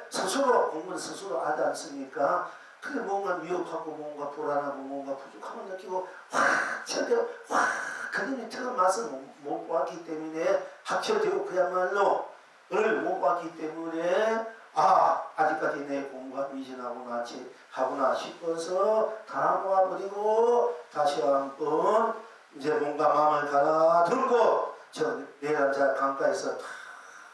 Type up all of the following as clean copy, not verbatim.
스스로 공부는 스스로 하지 않습니까? 그게 뭔가 미흡하고 뭔가 불안하고 뭔가 부족함을 느끼고 확 쳐져 확 그림이 틀은 맛을 못 보았기 때문에 합쳐지고 그야말로 을 못 봤기 때문에 아직까지 내 공부가 미진하구나 싶어서 다 모아버리고 다시 한번 이제 뭔가 마음을 가다듬고 저 내란자 강가에서 다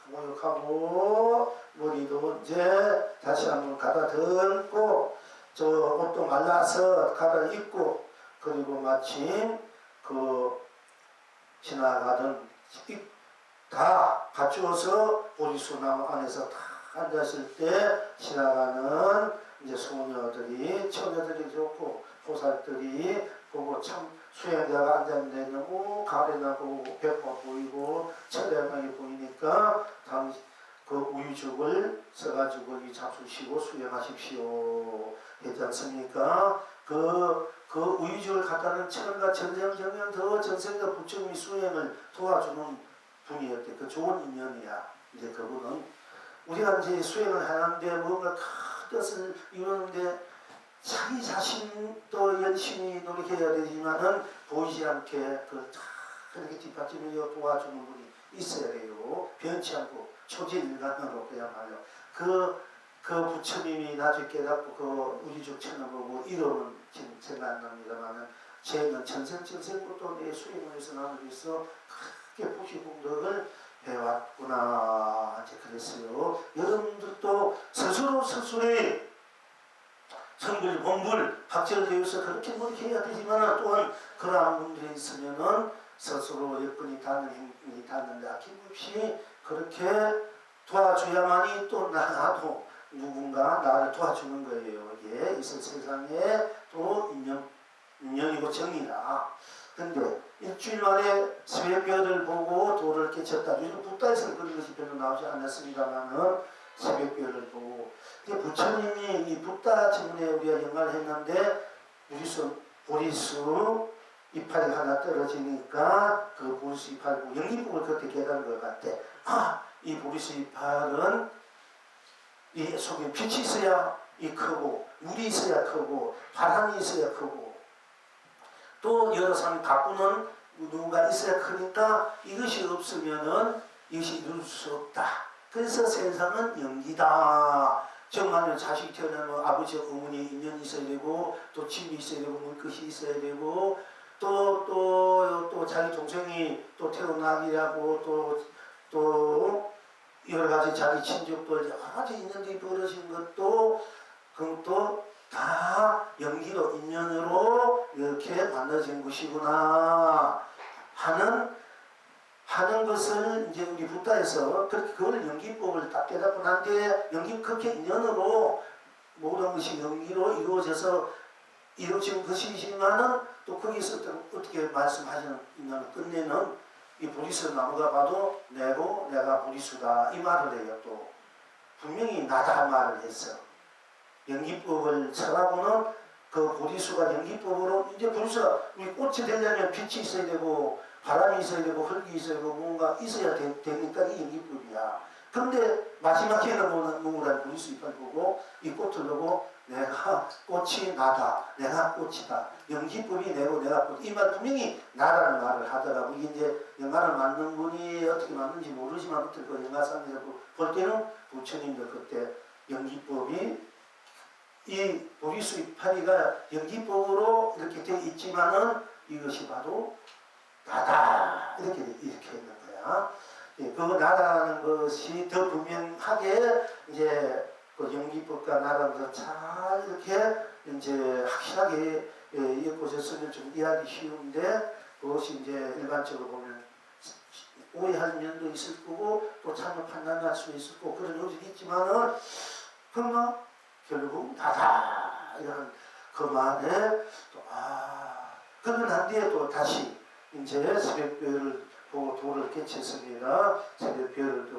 목욕하고 머리도 이제 다시 한번 가다듬고 저 옷도 말라서 갈아입고 그리고 마침 그 지나가던 다 갖추어서 보리수나무 안에서 다 앉았을 때 지나가는 이제 소녀들이 처녀들이 좋고 보살들이 보고 참 수행자가 앉았는데 너무 가련하고 배고파 보이고 처량하게 보이니까 당시 그 우유죽을 써가지고 이 잡수시고 수행하십시오 했지 않습니까? 그 우유죽을 갖다는 천연과 전생정년 더 전생과 부처님이 수행을 도와주는 분이었대. 그 좋은 인연이야. 이제 그분은 우리가 이제 수행을 하는데 뭔가 큰 뜻을 이루는데 자기 자신도 열심히 노력해야 되지만은 보이지 않게 그렇게 뒷받침을 도와주는 분이 있어야 돼요. 변치 않고 초지일관으로 그야말로 그 부처님이 나중에 깨닫고 그 우리족 천을 이름은 지금 생각 안 납니다만은 쟤는 전생부터 내 수행을 해서 나를 위해서 크게 보시공덕을 해왔구나 이제 그랬어요. 여러분들도 스스로의 성불, 본불, 박절되어서 그렇게 해야 되지만 또한 그러한 분들이 있으면은 스스로 여건이 닿는 행동이 닿는데 아낌없이 그렇게 도와줘야만이 또 나도 누군가 나를 도와주는 거예요. 이게 있을 세상에 또 인연이고 정이다. 근데 일주일 만에 새벽별을 보고 도를 깨쳤다. 요즘 북다에서는 그런 것이 별로 나오지 않았습니다만은 새벽별을 보고 부처님이 이 북다 때문에 우리가 연가를 했는데 보리수 이파리 하나 떨어지니까 그 보리수 이파리 연기법을 그때 깨달은 것 같아. 이 보리수 이파리는 이 속에 빛이 있어야 크고 물이 있어야 크고 바람이 있어야 크고 또 여러 사람이 가꾸는 누군가 있어야 크니까 이것이 없으면은 이것이 이룰 수 없다. 그래서 세상은 연기다. 정말로 자식이 태어나면 아버지 어머니 인연이 있어야 되고 또 집이 있어야 되고 물것이 있어야 되고 또 자기 동생이 또 태어나게 하고 또 여러 가지 자기 친족들 여러 가지 있는데 벌어진 것도 그것도 다 연기로 인연으로 이렇게 만들어진 것이구나 하는 것을 이제 우리 부다에서 그렇게 그걸 연기법을 딱 깨닫고 난 뒤에 연기 그렇게 인연으로 모든 것이 연기로 이루어져서 이루어진 것이지만은 또 거기서 어떻게 말씀하시는 인연을 끝내는 이 보리수 나무가 봐도 내가 보리수다 이 말을 해요. 또 분명히 나다 말을 했어. 연기법을 쳐다보는 그 보리수가 연기법으로 이제 보리수가 우리 꽃이 되려면 빛이 있어야 되고 바람이 있어야 되고 흙이 있어야 되고 뭔가 있어야 되니까 이 연기법이야. 그런데 마지막에는 누구란 보리수 잎을 보고 이 꽃을 보고 내가 꽃이 나다. 내가 꽃이다. 연기법이 내가 꽃. 이 말 분명히 나라는 말을 하더라고. 이게 이제 영화를 만든 분이 어떻게 만든지 모르지만 어떻게 그 영화상에서 볼 때는 부처님도 그때 연기법이 이 보리수 이파리가 연기법으로 이렇게 되어 있지만은 이것이 바로 나다 이렇게 있는 거야. 그 나다라는 것이 더 분명하게 이제 그 연기법과 나라를 잘 이렇게 이제 확실하게 엮어졌으면 좀 이해하기 쉬운데 그것이 이제 일반적으로 보면 오해할 면도 있을 거고 또 잘못 판단할 수 있을 거고 그런 요지도 있지만은 그러나 결국 나다 이런 그 말에 또 그러고 난 뒤에 또 다시 이제 새벽별을 보고 도를 깨쳤습니다. 새벽별을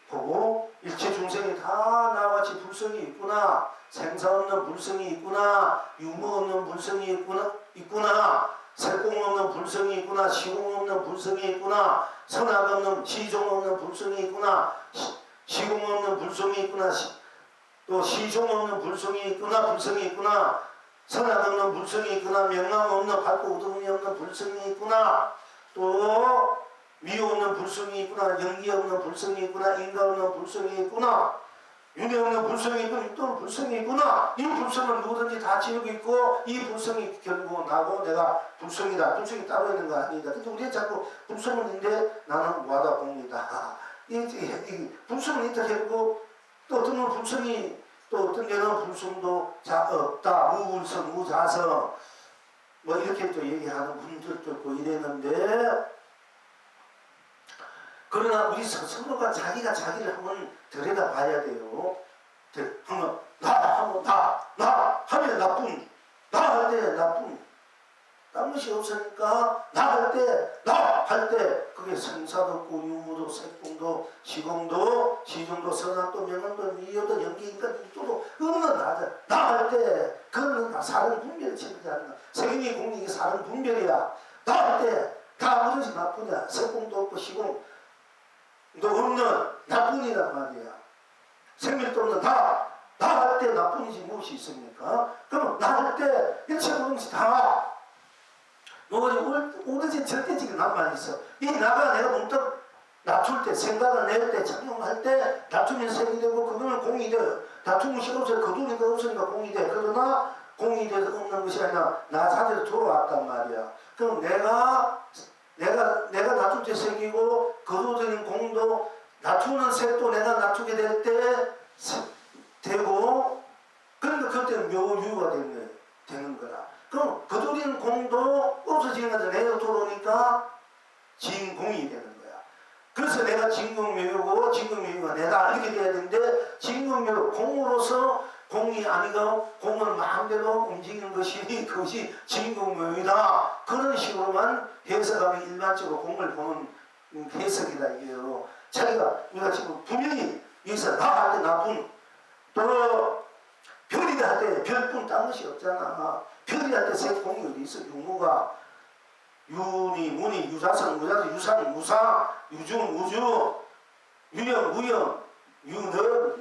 보고 일체 중생이 다 나같이 불성이 있구나. 생사 없는 불성이 있구나. 유무 없는 불성이 있구나. 색공 없는 불성이 있구나. 시공 없는 불성이 있구나. 선악 없는 지종 없는 불성이 있구나. 시공 없는 불성이 있구나. 또 시종 없는 불성이 있구나. 불성이 있구나. 선악 없는 불성이 있구나. 명랑 없는 밝고 어두움이 없는 불성이 있구나. 또 미호 없는 불성이 있구나. 연기 없는 불성이 있구나. 인가 없는 불성이 있구나. 윤회 없는 불성이 있고 육도는 불성이 있구나. 이 불성은 누구든지 다 지우고 있고 이 불성이 결국 나고 내가 불성이다. 불성이 따로 있는 거 아니다. 근데 우리가 자꾸 불성은 있는데 나는 무하다 공이다. 이 불성은 있다 결국 또 어떤 불성이 또 어떤 데는 불성도 없다. 무불성, 무자성 뭐 이렇게 또 얘기하는 분들도 있고 이랬는데 그러나 우리 서로가 자기가 자기를 한번 들여다봐야 돼요. 한번 나 하면 나쁜, 나 할 때 나쁜, 딴 것이 없으니까 나 할 때 그게 생사도 없고 유무도 색공도 시공도 시종도 선악도 명언도 미효도 연기인가 육도도 없는 나다. 나 할 때 그거는 사는 분별을 치르지 않나. 세경이 공익이 사는 분별이야. 나 할 때 다 뭐든지 나쁘냐. 색공도 없고 시공 너 없는 나뿐이란 말이야. 생명도 없는 나 할 때 나뿐이지 무엇이 있습니까? 그럼 나 할 때 일체 모든지 다 오로지 절대적인 나만 있어. 이 나가 내가 문득 낮출 때 생각을 낼 때 작용할 때 낮추면 생이 되고 그거는 공이 돼. 다툼이 없어요. 거두니까 없으니까 공이 돼. 그러나 공이 돼서 없는 것이 아니라 나 자체로 돌아왔단 말이야. 그럼 내가 낮출 때 생기고 거두어진 공도 낮추는 색도 내가 낮추게 될 때 되고 그러니까 그때는 묘유가 되는 거라. 그럼 거두어진 공도 없어지는 거죠. 내가 돌아오니까 진공이 되는 거야. 그래서 내가 진공묘유고 진공묘유가 내가 이렇게 돼야 되는데 진공묘유 공으로서 공이 아니고 공은 마음대로 움직이는 것이니 그것이 진공묘유다. 그런 식으로만 해석하면 일반적으로 공을 보는 해석이다 이게요. 자기가 우리가 지금 분명히 여기서 나 할 때 나쁜 또 별이다 할 때 별뿐 딴 것이 없잖아. 별이 할 때 세 공이 어디 있어? 유무가 유니 무니 유자성 무자성 유상 무상 유중 우주 유영 무영 유능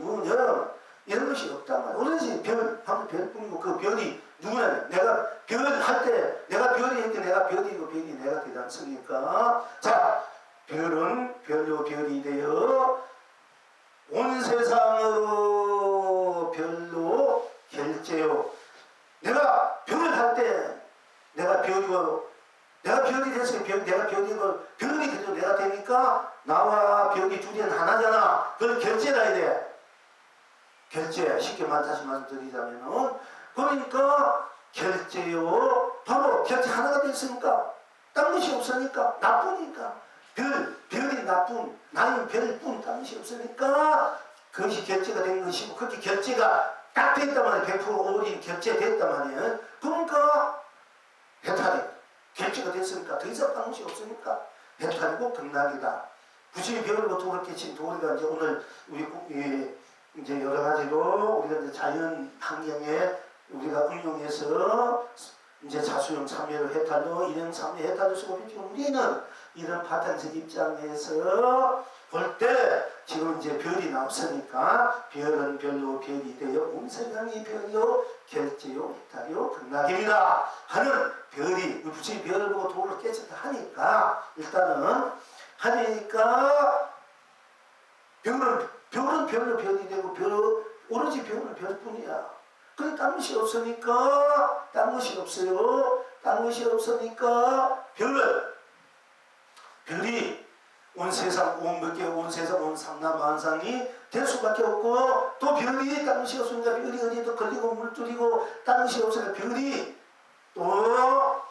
무능 이런 것이 없단 말이야. 오로지 별 하면 별뿐이고 그 별이 누구냐? 내가 별 할 때 내가 별이 했기 내가 별이고 별이 내가 되지 않습니까? 자, 별은 별로 별이 되어 온 세상으로 별로 결제요. 내가 별 할 때 내가 별이고 내가 별이 됐으니 내가 별이고 별이 돼도 내가 되니까 나와 별이 둘이 하나잖아. 그걸 결제라 해야 돼. 결제 쉽게 다시 말씀드리자면은 그러니까 결제요. 바로 결제 하나가 됐으니까 딴 것이 없으니까 나쁘니까 별이 나쁜 나는 별뿐 딴 것이 없으니까 그것이 결제가 된 것이고 그렇게 결제가 딱 됐단 말이야. 100% 올인 결제됐단 말이야. 그러니까 해탈이 결제가 됐으니까 더 이상 딴 것이 없으니까 해탈이고 극락이다. 부처의 별로 도를 깨친 도리가 이제 오늘 우리 이제 여러 가지로 우리가 이제 자연 환경에 우리가 응용해서 이제 자수용 참여를 해탈로 일용 참여 해탈로 쓰고 있지만 우리는 이런 바탕적 입장에서 볼 때 지금 이제 별이 나왔으니까 별은 별로 별이 되어 온세상이 별로 결제요 해탈요 극락입니다 하는 별이 부처의 별을 보고 도를 깨쳤다 하니까 일단은 하니까 별은 별로 별이 되고 오로지 별은 별뿐이야. 그게 딴 것이 없으니까 딴 것이 없어요. 딴 것이 없으니까 별이 온 세상 온 세상 온 삼라만상이 될 수밖에 없고 또 별이 딴 것이 없으니까 별이 어디에도 걸리고 물들이고 딴 것이 없으니까 별이 또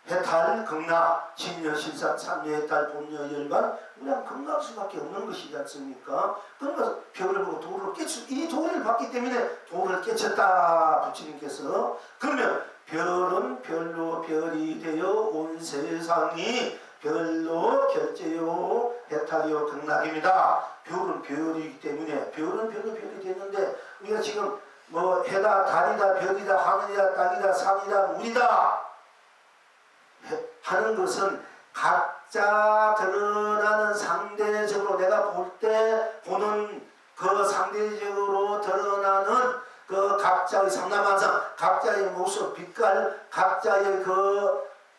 해탈, 극락, 진여, 신사, 참여, 해탈, 본여, 열반 그냥 극락할 수밖에 없는 것이지 않습니까? 그러니까 별을 보고 도를 이 도를 봤기 때문에 도를 깨쳤다 부처님께서. 그러면 별은 별로 별이 되어 온 세상이 별로 결제요 해탈이요 극락입니다. 별은 별이기 때문에 별은 별로 별이 되는데 우리가 지금 뭐 해다 달이다 별이다 하늘이다 땅이다 산이다 물이다 하는 것은 각자 드러나는 상대적으로 내가 볼 때 보는 상대적으로 드러나는 그 각자의 삼라만상, 각자의 모습, 빛깔, 각자의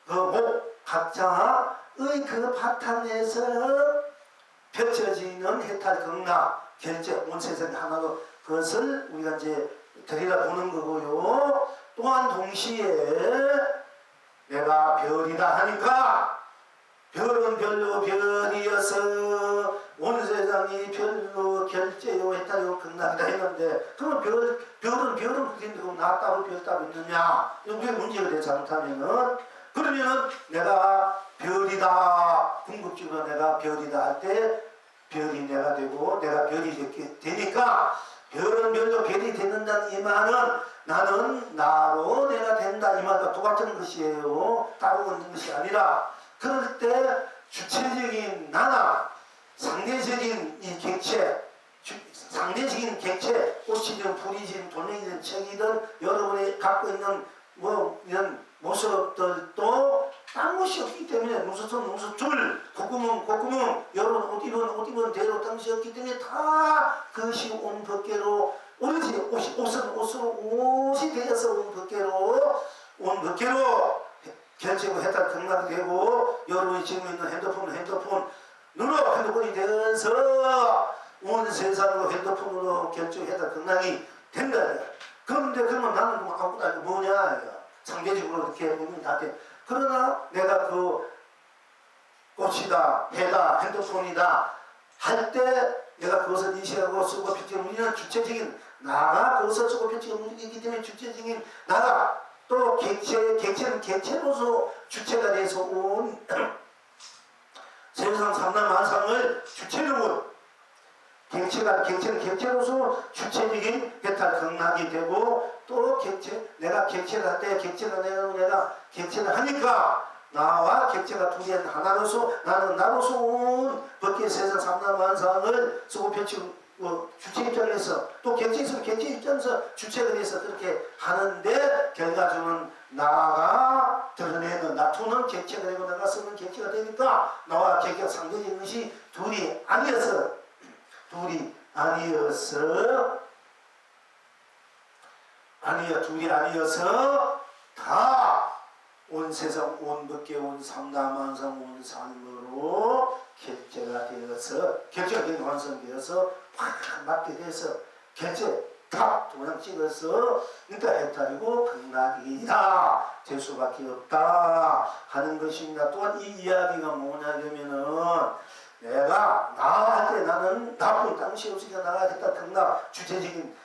목, 각자의 그 바탕에서 펼쳐지는 해탈 극락 결제 온 세상의 하나로 그것을 우리가 이제 들여다보는 거고요. 또한 동시에 내가 별이다 하니까 별은 별로 별이어서 온 세상이 별로 결제요 해탈요 극락이다 했는데 그러면 별은 그런데 그럼 나 따로 별 따로 있느냐? 이게 문제가 돼 잘못하면은 그러면은 내가 별이다 궁극적으로 내가 별이다 할 때 별이 내가 되고 내가 별이 되니까 별은 별로 별이 되는다는 이 말은 나는 나로 내가 된다 이 말과 똑같은 것이에요. 따로 있는 것이 아니라 그럴 때 주체적인 나나 상대적인 이 객체 상대적인 객체 꽃이든 풀이든 돌멩이든 책이든 여러분이 갖고 있는 뭐 이런 모습들도 딴 것이 없기 때문에 눈수줄 콧구멍 여러분 옷 입은 대로 딴 것이 없기 때문에 다 그것이 온 법계로 오로지 옷은 옷이 되어서 온 법계로 결제고 해탈 극락이 되고 여러분이 지금 있는 핸드폰이 되어서 온 세상으로 핸드폰으로 결제고 해탈 극락이 된다. 그런데 그러면 나는 아무것도 아니고 뭐냐 상대적으로 이렇게 보면 다 돼. 그러나 내가 그 꽃이다 해다 핸드폰이다 할 때 내가 그것을 인식하고 쓰고 펼치고 우리는 주체적인 나가 그것을 쓰고 펼치고 움직이기 때문에 주체적인 나가 또 객체는 객체로서 주체가 돼서 온 세상 삼라만상을 주체로 객체는 객체로서 주체적인 해탈 극락이 되고 또 내가 객체를 할 때 내가 객체를 하니까 나와 객체가 둘이 하나로서 나는 나로서 온 법계 세상 삼라만상을 쓰고 펼치고 주체 입장에서 또 객체 입장에서 주체가 돼서 그렇게 하는데 결과적으로는 나가 드러내는 나투는 객체가 되고 내가 쓰는 객체가 되니까 나와 객체가 상대적인 것이 둘이 아니어서 다 온 세상 온 법계 온 삼라만상 온 삶으로 결제가 되는 완성되어서 확 맞게 돼서 결제 탁 도장 찍어서 그러니까 해탈이고 극락이다 될 수밖에 없다 하는 것입니다. 또한 이 이야기가 뭐냐면은 내가 나 할 때 나는 나쁜 당시 없으니까 나가 했다 극락 주체적인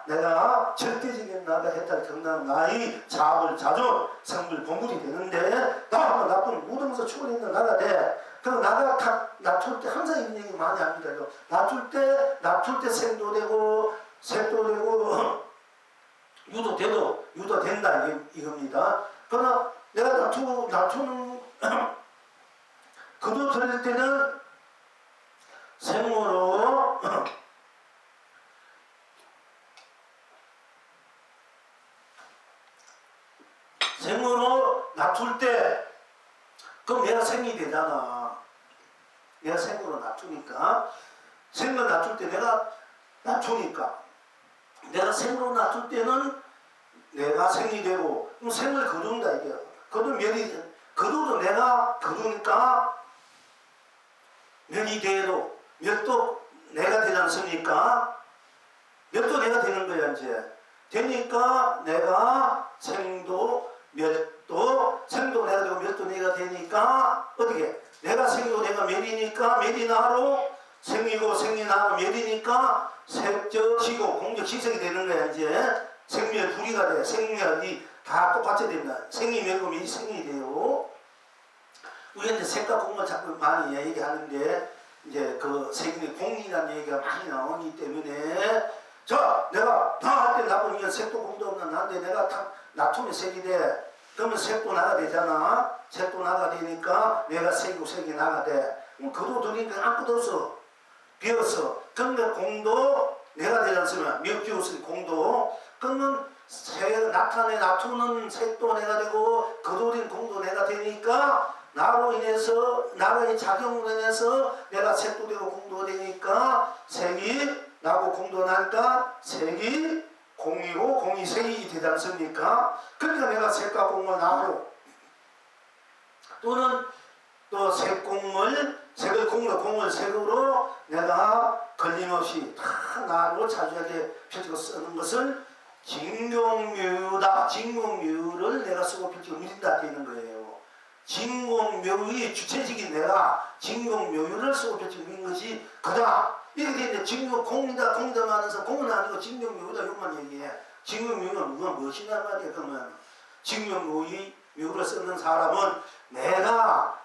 내가 절대적인 나가 했다 극락 나의 자불 자존 성불 본불이 되는데 나쁜 무덤에서 초월했는 나가 돼. 그럼 나가 낮출 때 항상 이런 얘기 많이 합니다. 낮출 때 생도 되고 색도 되고 유도 된다 이겁니다. 그러나 내가 낮추는 그도 들릴 때는 생으로 낮출 때 그럼 내가 생이 되잖아. 내가 생으로 낮추니까 생을 낮출 때 내가 낮추니까 내가 생으로 낮출 때는 내가 생이 되고 그럼 생을 거둔다 이게 거두도 내가 거두니까 멸이 돼도 멸도 내가 되지 않습니까? 멸도 내가 되는 거야 이제 되니까 내가 생도 내가 되고 멸도 내가 되니까 어떻게 내가 생이고 내가 멸이니까 멸이 나로 생이고 생이 나로 멸이니까 색적시고 공적시색이 되는 거야 이제 생멸 분리가 돼. 생멸이 다 똑같이 된다. 생이 멸고 멸이 생이 돼요. 우리가 이제 색과 공을 자꾸 많이 얘기하는데 이제 그 색이 공이라는 얘기가 많이 나오기 때문에 내가 나 할 때 나쁜 이건 색도 공도 없는 나인데 내가 낮추면 색이 돼. 그러면 색도 나가 되잖아. 색도 나가 되니까 내가 색이고 색이 나가 돼. 그럼 그도 들으니까 아무것도 없어. 비었어. 그러면 공도 내가 되지 않습니까? 몇 비었으니 공도. 그러면 낮추는 색도 내가 되고 그도린 공도 내가 되니까 나로 인해서 나의 작용으로 인해서 내가 색도 되고 공도 되니까 색이 나고 공도 나니까 색이 공이고 공이 색이 되지 않습니까? 그러니까 내가 색과 공을 나로 또는 또 색을 공으로 공을 색으로 내가 걸림없이 다 나로 자주하게 펼치고 쓰는 것을 진공묘유다. 진공묘유를 내가 쓰고 펼치고 누린다 되는 거예요. 진공묘유의 주체적인 내가 진공묘유를 쓰고 펼치고 누린 것이 그다. 이렇게 되는데 진공 공이다 하면서 공은 아니고 진공묘유다 이것만 얘기해. 진공묘유가 누가 무엇이냐 말이야. 그러면 진공묘유를 쓰는 사람은 내가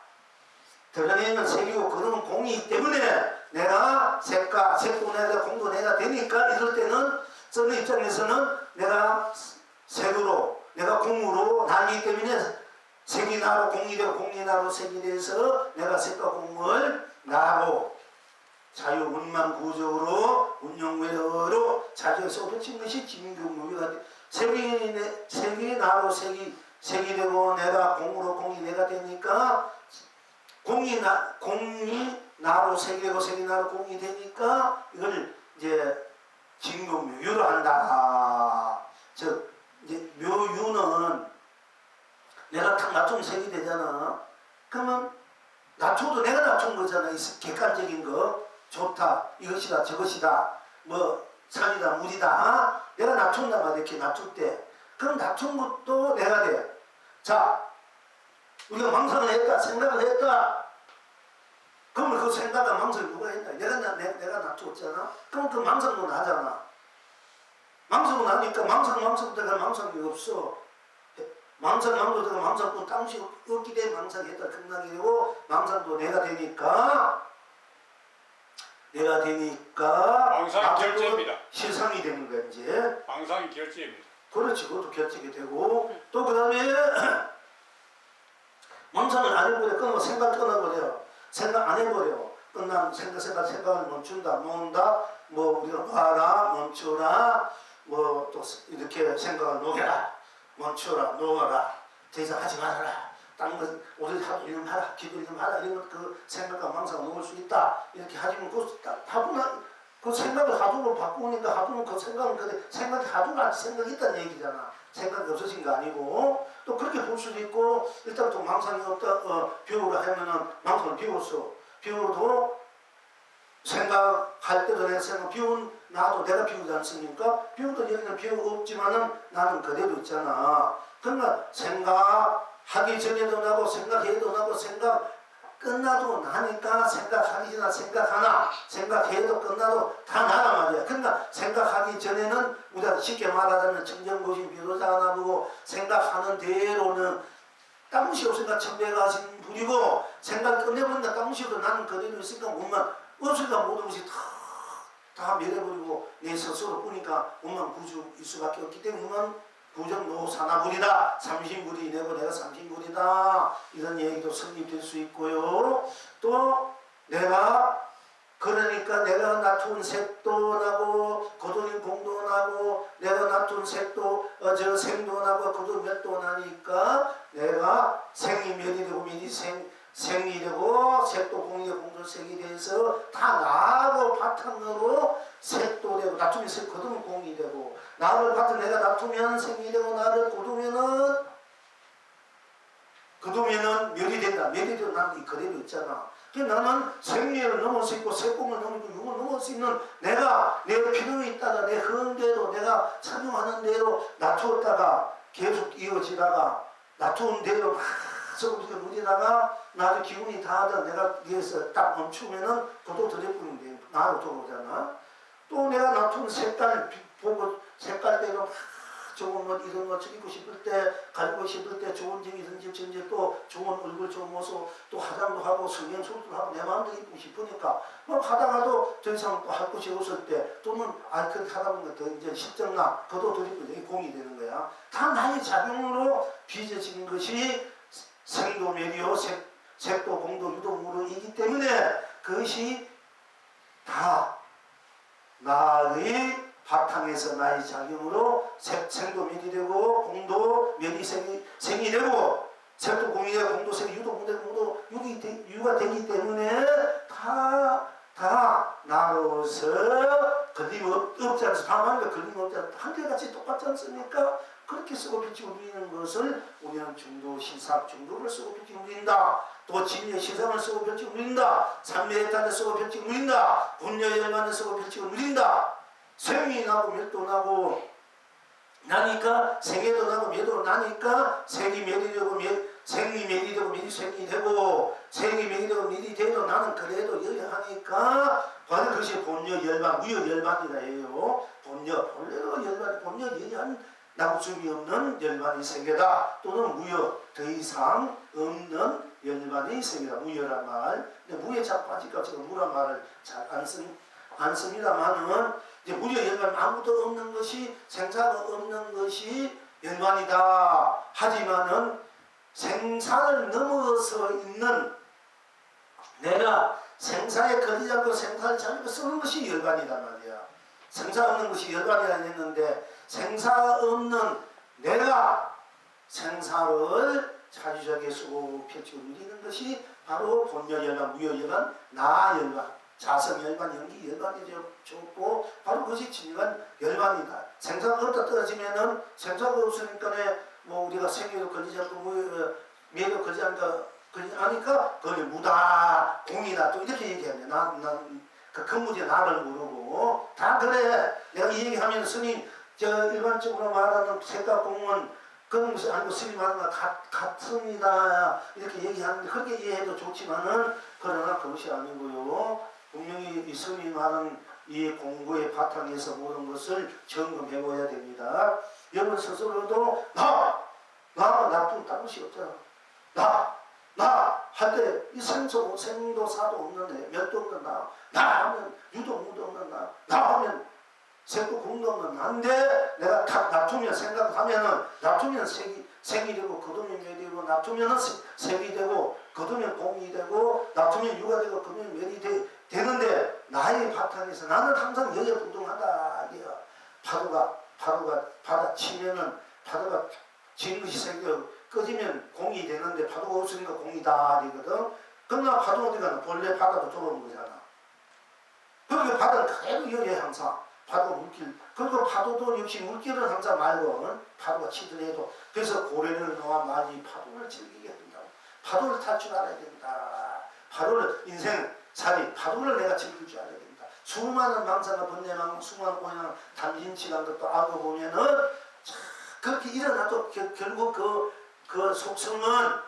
드러내는 색이고 그런 공이기 때문에 내가 색도 내가 공도 내가 되니까 이럴 때는 쓰는 입장에서는 내가 색으로 내가 공으로 나기 때문에 색이 나로 공이 되고 공이 나로 색이 돼서 내가 색과 공을 나로 자유운만구적으로 운용외로 자주해서 펼친 것이 진공묘유가 돼. 색이 나로 색이 되고 내가 공으로 공이 내가 되니까 공이 나로 색이 되고 색이 나로 공이 되니까 이걸 이제 진공묘유로 한다. 즉 이제 묘유는 내가 탁 낮추면 색이 되잖아. 그러면 낮춰도 내가 낮춘 거잖아. 이 객관적인 거. 좋다, 이것이다, 저것이다, 뭐 산이다, 물이다. 내가 낮춘단 말이야. 이렇게 낮출 때. 그럼 낮춘 것도 내가 돼. 자, 우리가 망상을 했다, 생각을 했다. 그러면 그 생각과 망상을 누가 했나? 내가 낮췄잖아. 그럼 그 망상도 나잖아. 망상도 나니까 망상부터 망상이 없어. 망상부터 망상도 땅시 없기 때문에 망상이 했다. 끝나게 되고 망상도 내가 되니까 망상이 결제입니다. 실상이 되는 거야 이제. 망상이 결제입니다. 그렇지, 그것도 결정이 되고 또 그 다음에 망상을 안 해버려. 끊어 생각 끊어버려. 생각 안 해버려. 끝난 생각을 멈춘다, 놓는다. 뭐 우리가 놔라, 멈춰라. 뭐 또 이렇게 생각을 놓여라, 멈춰라, 놓아라. 더 이상 하지 말아라. 딴 것 오늘 하도 일 하라, 기도 일 하라. 이런 것 그 생각과 망상을 놓을 수 있다. 이렇게 하지만 그 생각을 하도로 바꾸니까 하도는 그 생각은 그래. 생각이 하도가 생각이 있다는 얘기잖아. 생각이 없어진 거 아니고. 또 그렇게 볼 수도 있고, 일단 또 망상이 없다, 비우라 하면은 망상을 비웠어. 비워도 생각할 때도 내가 생각 나도 내가 비우지 않습니까? 비워도 여기는 비우고 없지만은 나는 그대로 있잖아. 그러니까 생각하기 전에도 나고 생각해도 나고 생각 끝나도 나니까 생각하기 전에 생각하나 생각해도 끝나도 다 나란 말이야. 그러니까 생각하기 전에는 우리가 쉽게 말하자면 청정고심 비로자 하나 보고 생각하는 대로는 땀시 없으니까 천배가 하신 분이고 생각 끝내보니까 땀시 없도 나는 그대로 있으니까 몸만 없으니까 모든 것이 다 밀어버리고 내 스스로 보니까 몸만 구주일 수밖에 없기 때문에 부정노사나불이다. 삼신불이 되고 내가 삼신불이다. 이런 얘기도 성립될 수 있고요. 또 내가 그러니까 내가 낮춘 색도 나고 거두는 공도 나고 내가 낮춘 색도 생도 나고 거두 몇도 나니까 내가 생이 몇이 되고 몇이 생이 되고 색도 공이 되고 공도 색이 돼서 다 나하고 바탕으로 색도 되고 낮추면 색 거두면 공이 되고 나를 바탕 내가 낮추면 생이 되고 나를 거두면은 멸이 된다. 멸이 되고 나는 그대로 있잖아. 나는 생리를 넘을 수 있고 색공을 넘을 수 있고 육을 넘을 수 있는 내가 내 필요에 있다가 내 흥대로 내가 착용하는 대로 낮추었다가 계속 이어지다가 낮추는 대로 조금씩 누리다가 나도 기운이 다하다 내가 위에서 딱 멈추면은 도도 들여보면 돼. 나로 들어오잖아. 또 내가 낮춘 색깔 보고 색깔대로 좋은 옷 이런 거 입고 싶을 때 가지고 싶을 때 좋은 점이든지 전제 또 좋은 얼굴 좋은 모습 또 화장도 하고 성형술도 하고 내 마음대로 입고 싶으니까 뭐 하다가도 더 이상 또 할 것이 없을 때 또는 그렇게 하다 보니까 더 이제 십정나 그도 더 입고 이게 공이 되는 거야. 다 나의 작용으로 빚어지는 것이 생도 멸이요 색도 공도 유도무로이기 때문에 그것이 다 나의 바탕에서 나의 작용으로 생도 멸이 되고 공도 멸이 생이 되고 색도 공이 되고 공도 색이 유도 공도 유가 되기 때문에 다 나로서 없지 않습니까? 밤하니까 걸린 거 없지 않습니까? 한결같이 똑같지 않습니까? 그렇게 쓰고 펼치고 누리는 것을 우리는 중도 시삭 중도를 쓰고 펼치고 누린다. 또 진리의 시상을 쓰고 펼치고 누린다. 삼매의 탄을 쓰고 펼치고 누린다. 분녀의 열반을 쓰고 펼치고 누린다. 생이 나고 멸도 나고 나니까 생애도 나고 멸도 나니까 생이 멸이 되고 생이 멸이 되고 멸이 생이 되고 생이 멸이 되고 멸이 되도 나는 그래도 여여하니까 바로 그것이 본여 열반 무여 열반이라 해요. 본여 본래로 열반이 본여 여여한 나고춤이 없는 열반이 세계다. 또는 무여 더 이상 없는 열반이 세계다. 무여란 말. 근데 무에 자꾸 빠질까 지금 무란 말을 잘 안 씁니다만은 이제 무여 열반 아무도 없는 것이 생사가 없는 것이 열반이다. 하지만은 생사를 넘어서 있는 내가 생사에 걸리지 않고 생사를 잘 쓰는 것이 열반이란 말이야. 생사 없는 것이 열반이라 했는데 생사 없는 내가 생사를 자주자게 쓰고 펼치고 누리는 것이 바로 본여 열반, 무여 열반, 나 열반, 자성 열반, 연기 열반이 좋고 바로 그것이 진정한 열반이다. 생사가 없다 떨어지면은 생사가 없으니까 뭐 우리가 생애도 걸리지 않고 매도 걸리지 않으니까 그걸 무다, 공이다 또 이렇게 얘기하네. 그 근무제 나를 모르고 다 그래. 내가 이 얘기하면 스님 저 일반적으로 말하는 색각공은 그런 것이 아니고 스님 말하는 거 같습니다 이렇게 얘기하는데 그렇게 이해해도 좋지만은 그러나 그것이 아니고요. 분명히 이 스님 말하는 이 공부의 바탕에서 모든 것을 점검해 보아야 됩니다. 여러분 스스로도 나 나쁜 것이 없잖아. 나 할 때 이 생도 사도 없는 몇도 없는 나 하면 유도 무도 없는 나 하면 생도 공도 없는 나인데 내가 탁 놔두면 생각하면은 놔두면 생이 되고 거두면 멸이 되고 놔두면 색이 되고 거두면 공이 되고 놔두면 유가 되고 거두면 멸이 되는데 나의 바탕에서 나는 항상 여여분동하다. 파도가 바다 치면은 파도가 진 것이 생겨 꺼지면 공이 되는데 파도가 없으니까 공이다 이거든. 그러나 파도 어디 가나 본래 바다도 들어오는 거잖아. 그러니까 바다는 그대로 여여 항상 파도가 물길. 그리고 파도도 역시 물길은 항상 말고 파도가 치더라도 그래서 고래를 놓아 많이 파도를 즐기게 된다. 파도를 탈 줄 알아야 된다. 파도를 인생살이 파도를 내가 즐길 줄 알아야 된다. 수많은 망상과 번뇌망 수많은 오해랑 담진치란 것도 알고 보면은 그렇게 일어나도 결국 그 속성은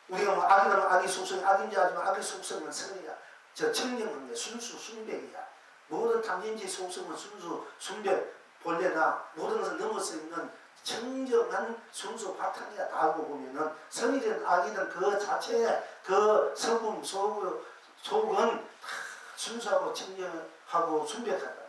우리가 뭐 악이라면 악의 속성이 악인지 하지만 악의 속성은 성이야. 저 청정한 게 순수 순백이야. 모든 탐진지 속성은 순수 순백 본래나 모든 것을 넘어서 있는 청정한 순수 바탕이야. 다 알고 보면은 성이든 악이든 그 자체의 그 성품 속은 다 순수하고 청정하고 순백하다.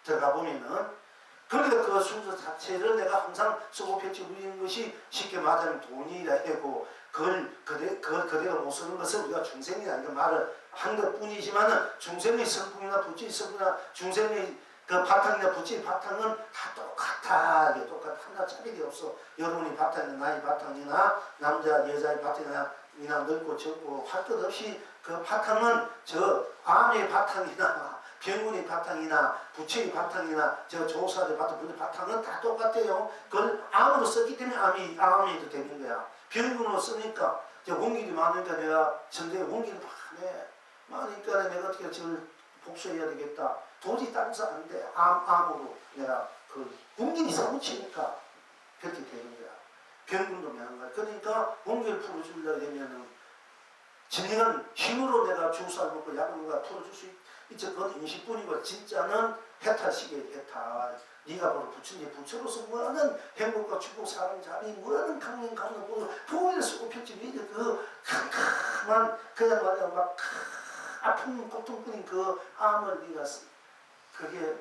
들어가 보면은 그러니까 그 순서 자체를 내가 항상 쓰고 펼치고 누리는 것이 쉽게 말하면 돈이라 해고 그걸 그대로 못 쓰는 것은 우리가 중생이라 이런 말을 한 것 뿐이지만은 중생의 성품이나 부처의 성품이나 중생의 그 바탕이나 부처의 바탕은 다 똑같아. 이게 똑같아. 하나 차별이 없어. 여러분의 바탕이나 나의 바탕이나 남자 여자의 바탕이나 넓고 적고 할 것 없이 그 바탕은 저 암의 바탕이나 병문의 바탕이나 부처의 바탕이나 저 조사의 바탕은 다 똑같아요. 그걸 암으로 썼기 때문에 암이 되는 거야. 병문으로 쓰니까 원기도 많으니까 내가 전쟁에 원기도 많으니까 내가 어떻게 저를 복수해야 되겠다. 도저히 따라서 안 돼. 암으로 내가 그 원기를 사무치니까 그렇게 되는 거야. 병문도 많은 거야. 그러니까 원기를 풀어주려고 하면은 진정한 힘으로 내가 주사를 먹고 약을 먹고 풀어줄 수 있죠. 그건 임시뿐이고 진짜는 해탈식의 해탈. 네가 바로 부처님 부처로서 뭐하는 행복과 축복 사랑 자비 뭐하는 강령 보호를 쓰고 펼친 그 캄캄한 그야말로 막 아픈 고통뿐인 그 암을 네가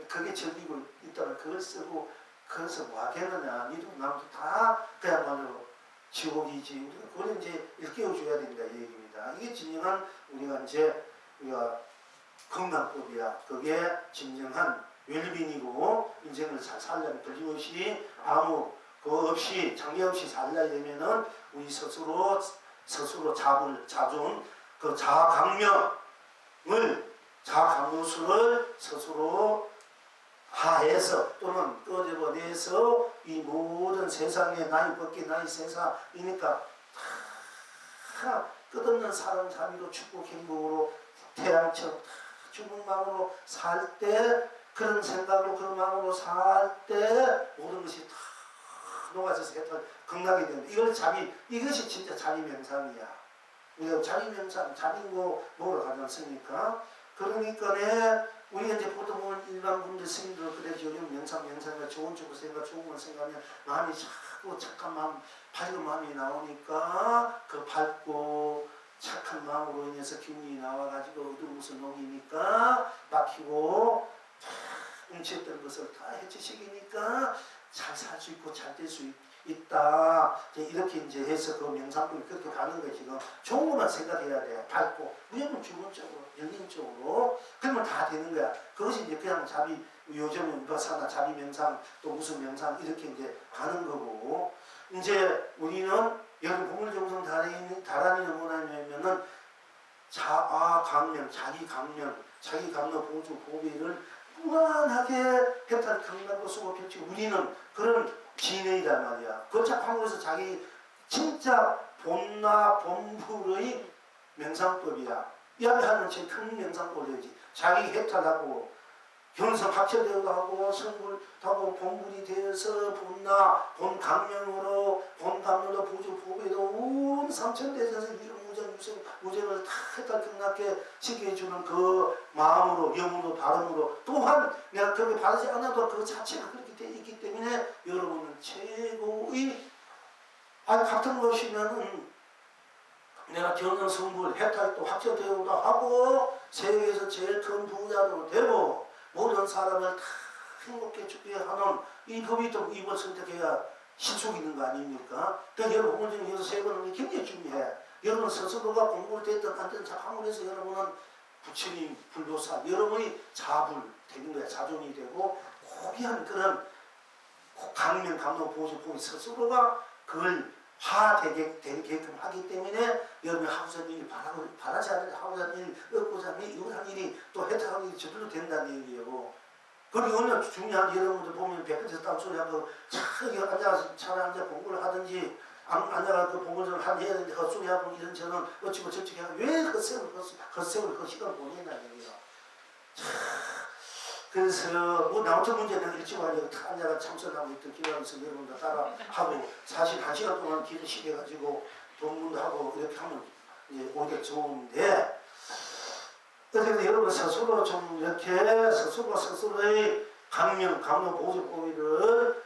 그게 즐기고 있다면 그걸 쓰고 그래서 뭐 하겠느냐. 니도 남도 다 그야말로 지옥이지. 그걸 이제 일깨워줘야 된다 이 얘기입니다. 이게 진정한 우리가 건강법이야. 그게 진정한 웰빙이고 인생을 잘 살려면 끊임없이 아무 그 없이 장애 없이 살려야 되면은 우리 스스로 자존 그 자아강명수를 스스로 하에서 또는 끄집어내서 이 모든 세상에 나이 벗기 나이 세상이니까 다 끝없는 사랑 자비로 축복 행복으로 태양처럼 죽은 마음으로 살 때 그런 생각으로 그런 마음으로 살 때 모든 것이 다 녹아져서 극락이 된다. 이것이 진짜 자비명상이야. 우리가 자비명상, 자비고 뭐로 가지 않습니까? 그러니까 우리가 이제 보통 일반 분들 스님들 그래죠. 명상이나 좋은 쪽으로 좋은 걸 생각하면 마음이 자꾸 착한 마음, 밝은 마음이 나오니까 그 밝고 착한 마음으로 인해서 기운이 나와가지고 어두운 것을 녹이니까 막히고 뭉쳤던 것을 다 해치시키니까 잘 살 수 있고 잘 될 수 있다. 이렇게 이제 해서 그 명상법이 그렇게 가는 거예요. 지금 좋은 것만 생각해야 돼. 밝고 무조건 주문적으로 영인적으로 그러면 다 되는 거야. 그것이 이제 그냥 요즘은 위파사나 자비 명상 또 무슨 명상 이렇게 이제 가는 거고 이제 우리는 여기 보물정성 다란이는 뭐냐면은 강명, 자기 강명 보조 보배를 무한하게 해탈 강력고 쓰고 펼치 우리는 그런 진행이란 말이야. 그 작품으로서 자기 진짜 본나 본불의 명상법이야. 이 앞에 하는 제일 큰 명상법이지. 자기 해탈하고 견성 합체되어도 하고 성불하고 본불이 되어서 본나 본강명으로 보조 보배도 온 삼천대전에서 무정을 다 해탈 경락게 지켜주는 그 마음으로 영으로 발음으로 또한 내가 그렇게 바르지 않아도 그 자체가 그렇게 되어 있기 때문에 여러분은 최고의 같은 것이면은 내가 견성 성불 해탈도 합체되어도 하고 세계에서 제일 큰 부자도 되고 모든 사람을 다 행복해 주게 하는 이 법이 또 이걸 선택해야 실속이 있는 거 아닙니까? 그러니까 여러분 오늘 지금 여기서 세 번은 굉장히 중요해. 여러분 스스로가 공부를 됐든 안 됐든 작품을 해서 여러분은 부처님, 불도사, 여러분이 자불 되는 거야. 자존이 되고 고귀한 그런 강명, 감동, 보조, 보기 스스로가 그걸 되게끔 하기 때문에 여러분이 하고자 하는 일이 바라지 않는데 하고자 하는 일, 얻고자 하는 일, 이런 일이 또 혜택하는 일이 저절로 된다는 얘기예요. 그리고 오늘 중요한 여러분들 보면 백화점 땀소리하고 차라리 앉아서 공부를 하든지 앉아서 그 공부를 해야 되는데 헛소리하고 이런 저는 어찌고 저찌고 하고 왜 헛세월 그 시간을 보내냐 얘기예요. 그래서 뭐 나부터 문제는 일찍 와서 앉아서 참선하고 있던 기관에서 여러분들 따라하고 사실 1시간 동안 길을 시켜가지고 본문도 하고 이렇게 하면 이제 오히려 좋은데 어쨌든 여러분 스스로 좀 이렇게 스스로의 강명 보조 보위를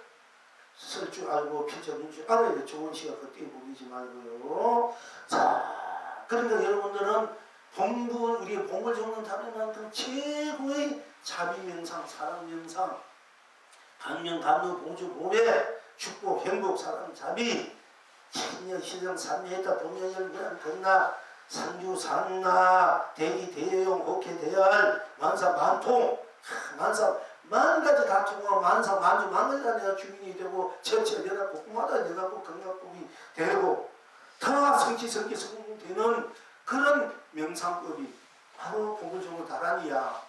쓸 줄 알고 펼쳐줄 줄 알아야 좋은 시각 그때 보이지 말고요. 자, 그러니까 여러분들은 우리 본글 적는 단어만큼 최고의 자비명상, 사랑명상, 강명, 보조, 보배, 축복, 행복, 사랑, 자비, 천년, 시정, 삼례했다, 동명열, 그냥 건나, 상주, 상나, 대기, 대용, 국회, 대할, 만사, 만통, 만가지 다 통하고 만사, 만주, 만가지가 내가 주인이 되고 철철 내갖고 꿈마다 내갖고 건강법이 되고 다 성취성되는 그런 명상법이 바로 공부적으로 다란이야.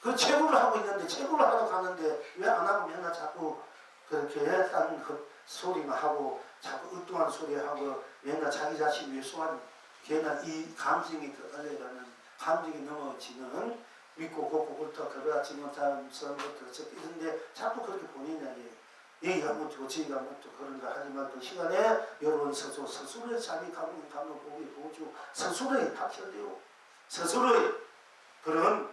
그 최고를 하고 있는데 최고를 하러 가는데 왜 안 하고 맨날 자꾸 그렇게 딴 그 소리만 하고 자꾸 엉뚱한 소리 하고 맨날 자기 자신 외소한 괜한 이 감정이 끌어가는 감정이 넘어지는 믿고 걷고 옳다 걸어가지 못한 사람부터 이런데 자꾸 그렇게 보내냐 얘기가 못하고 저희가 못하고 그런 거 하지만 그 시간에 여러분 스스로의 자기 감동 보기 보조 스스로의 박혈되고 스스로의 그런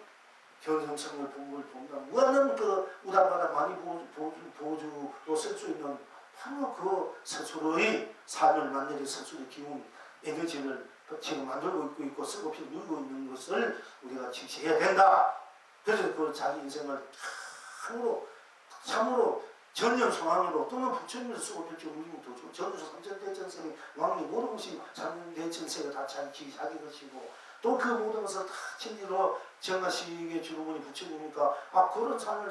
견성성을 본다 무한한 그 우다바다 많이 보조로 쓸 수 있는 바로 그 스스로의 삶을 만들어 스스로의 기운 에너지를 지금 만들고 있고 쓰고 누리고 있는 것을 우리가 직시해야 된다. 그래서 그 자기 인생을 참으로 전념소망으로 또는 부처님을 쓰고 펼쳐 우리는 도죠. 전부서 삼천대천세계 왕이 모든 것이 삼천대천세가 다 자기 것이고 또 그 모든 것을 다 진리로 정하시게 주로분이 부처님이니까 그런 삶을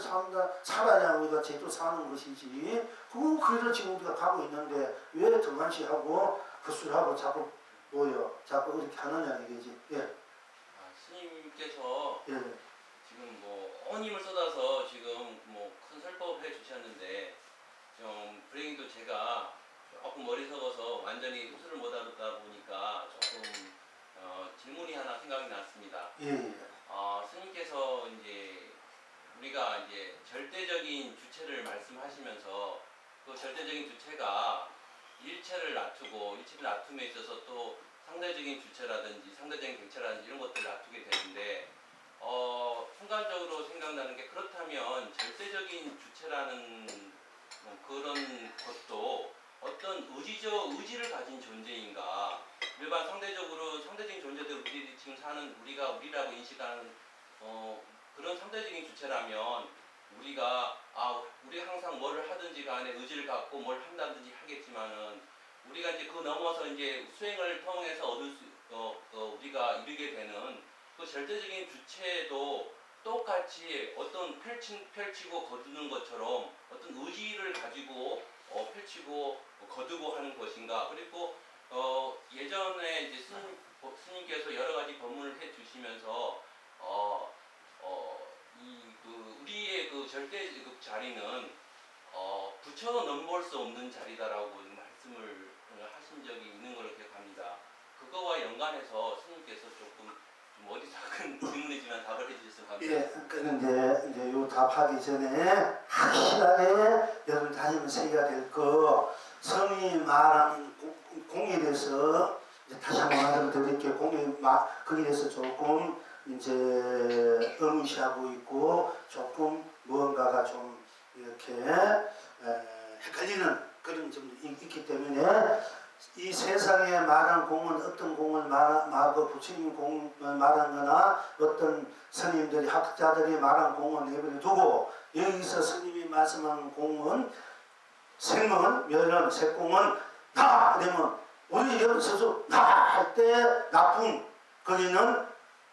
살아야 우리가 제대로 사는 것이지 그 길을 지금 우리가 가고 있는데 왜 등한시하고 헛술하고 자꾸 이렇게 하느냐 이게지. 예. 스님께서 예. 지금 뭐 많은 힘을 쏟아서 지금 뭐 큰 설법을 해주셨는데 좀 불행히도 제가 조금 머리 석어서 완전히 흡수를 못하다 보니까 조금 질문이 하나 생각이 났습니다. 예. 스님께서 이제 우리가 이제 절대적인 주체를 말씀하시면서 그 절대적인 주체가 일체를 놔툼에 있어서 또 상대적인 주체라든지 상대적인 객체라든지 이런 것들을 놔두게 되는데 순간적으로 생각나는 게 그렇다면 절대적인 주체라는 그런 것도 어떤 의지를 가진 존재인가? 일반 상대적인 존재들 우리들이 지금 사는 우리가 우리라고 인식하는 그런 상대적인 주체라면 우리가 우리 항상 뭐를 하든지 간에 의지를 갖고 뭘 한다든지 하겠지만은 우리가 이제 그 넘어서 이제 수행을 통해서 우리가 이르게 되는 그 절대적인 주체도 똑같이 어떤 펼치고 거두는 것처럼 어떤 의지를 가지고 펼치고 거두고 하는 것인가. 그리고 예전에 이제 스님께서 여러 가지 법문을 해 주시면서 우리의 그 절대 그 자리는 부처 넘볼 수 없는 자리다라고 말씀을 하신 적이 있는 걸로 기억합니다. 그거와 연관해서 스님께서 조금 좀 어디서든 질문이지만 답을 해주셨으면 감사하겠습니다. 예, 그런데 이제 요 답하기 전에 확실하게 여러분 다니면 새겨야 될 거 성이 말하는 공에 대해서 이제 다시 한번 말씀드릴게요. 거기에 대해서 조금 이제 의무시하고 있고 조금 무언가가 좀 이렇게 헷갈리는 그런 점도 있기 때문에 이 세상에 말한 공은 어떤 공을 말하고 부처님 공을 말한 거나 어떤 스님들이 학자들이 말한 공은 내버려 두고 여기서 스님이 말씀하는 공은 생은 멸은 색공은 나 되면 우리 여기서 나 할 때 나쁜 거기는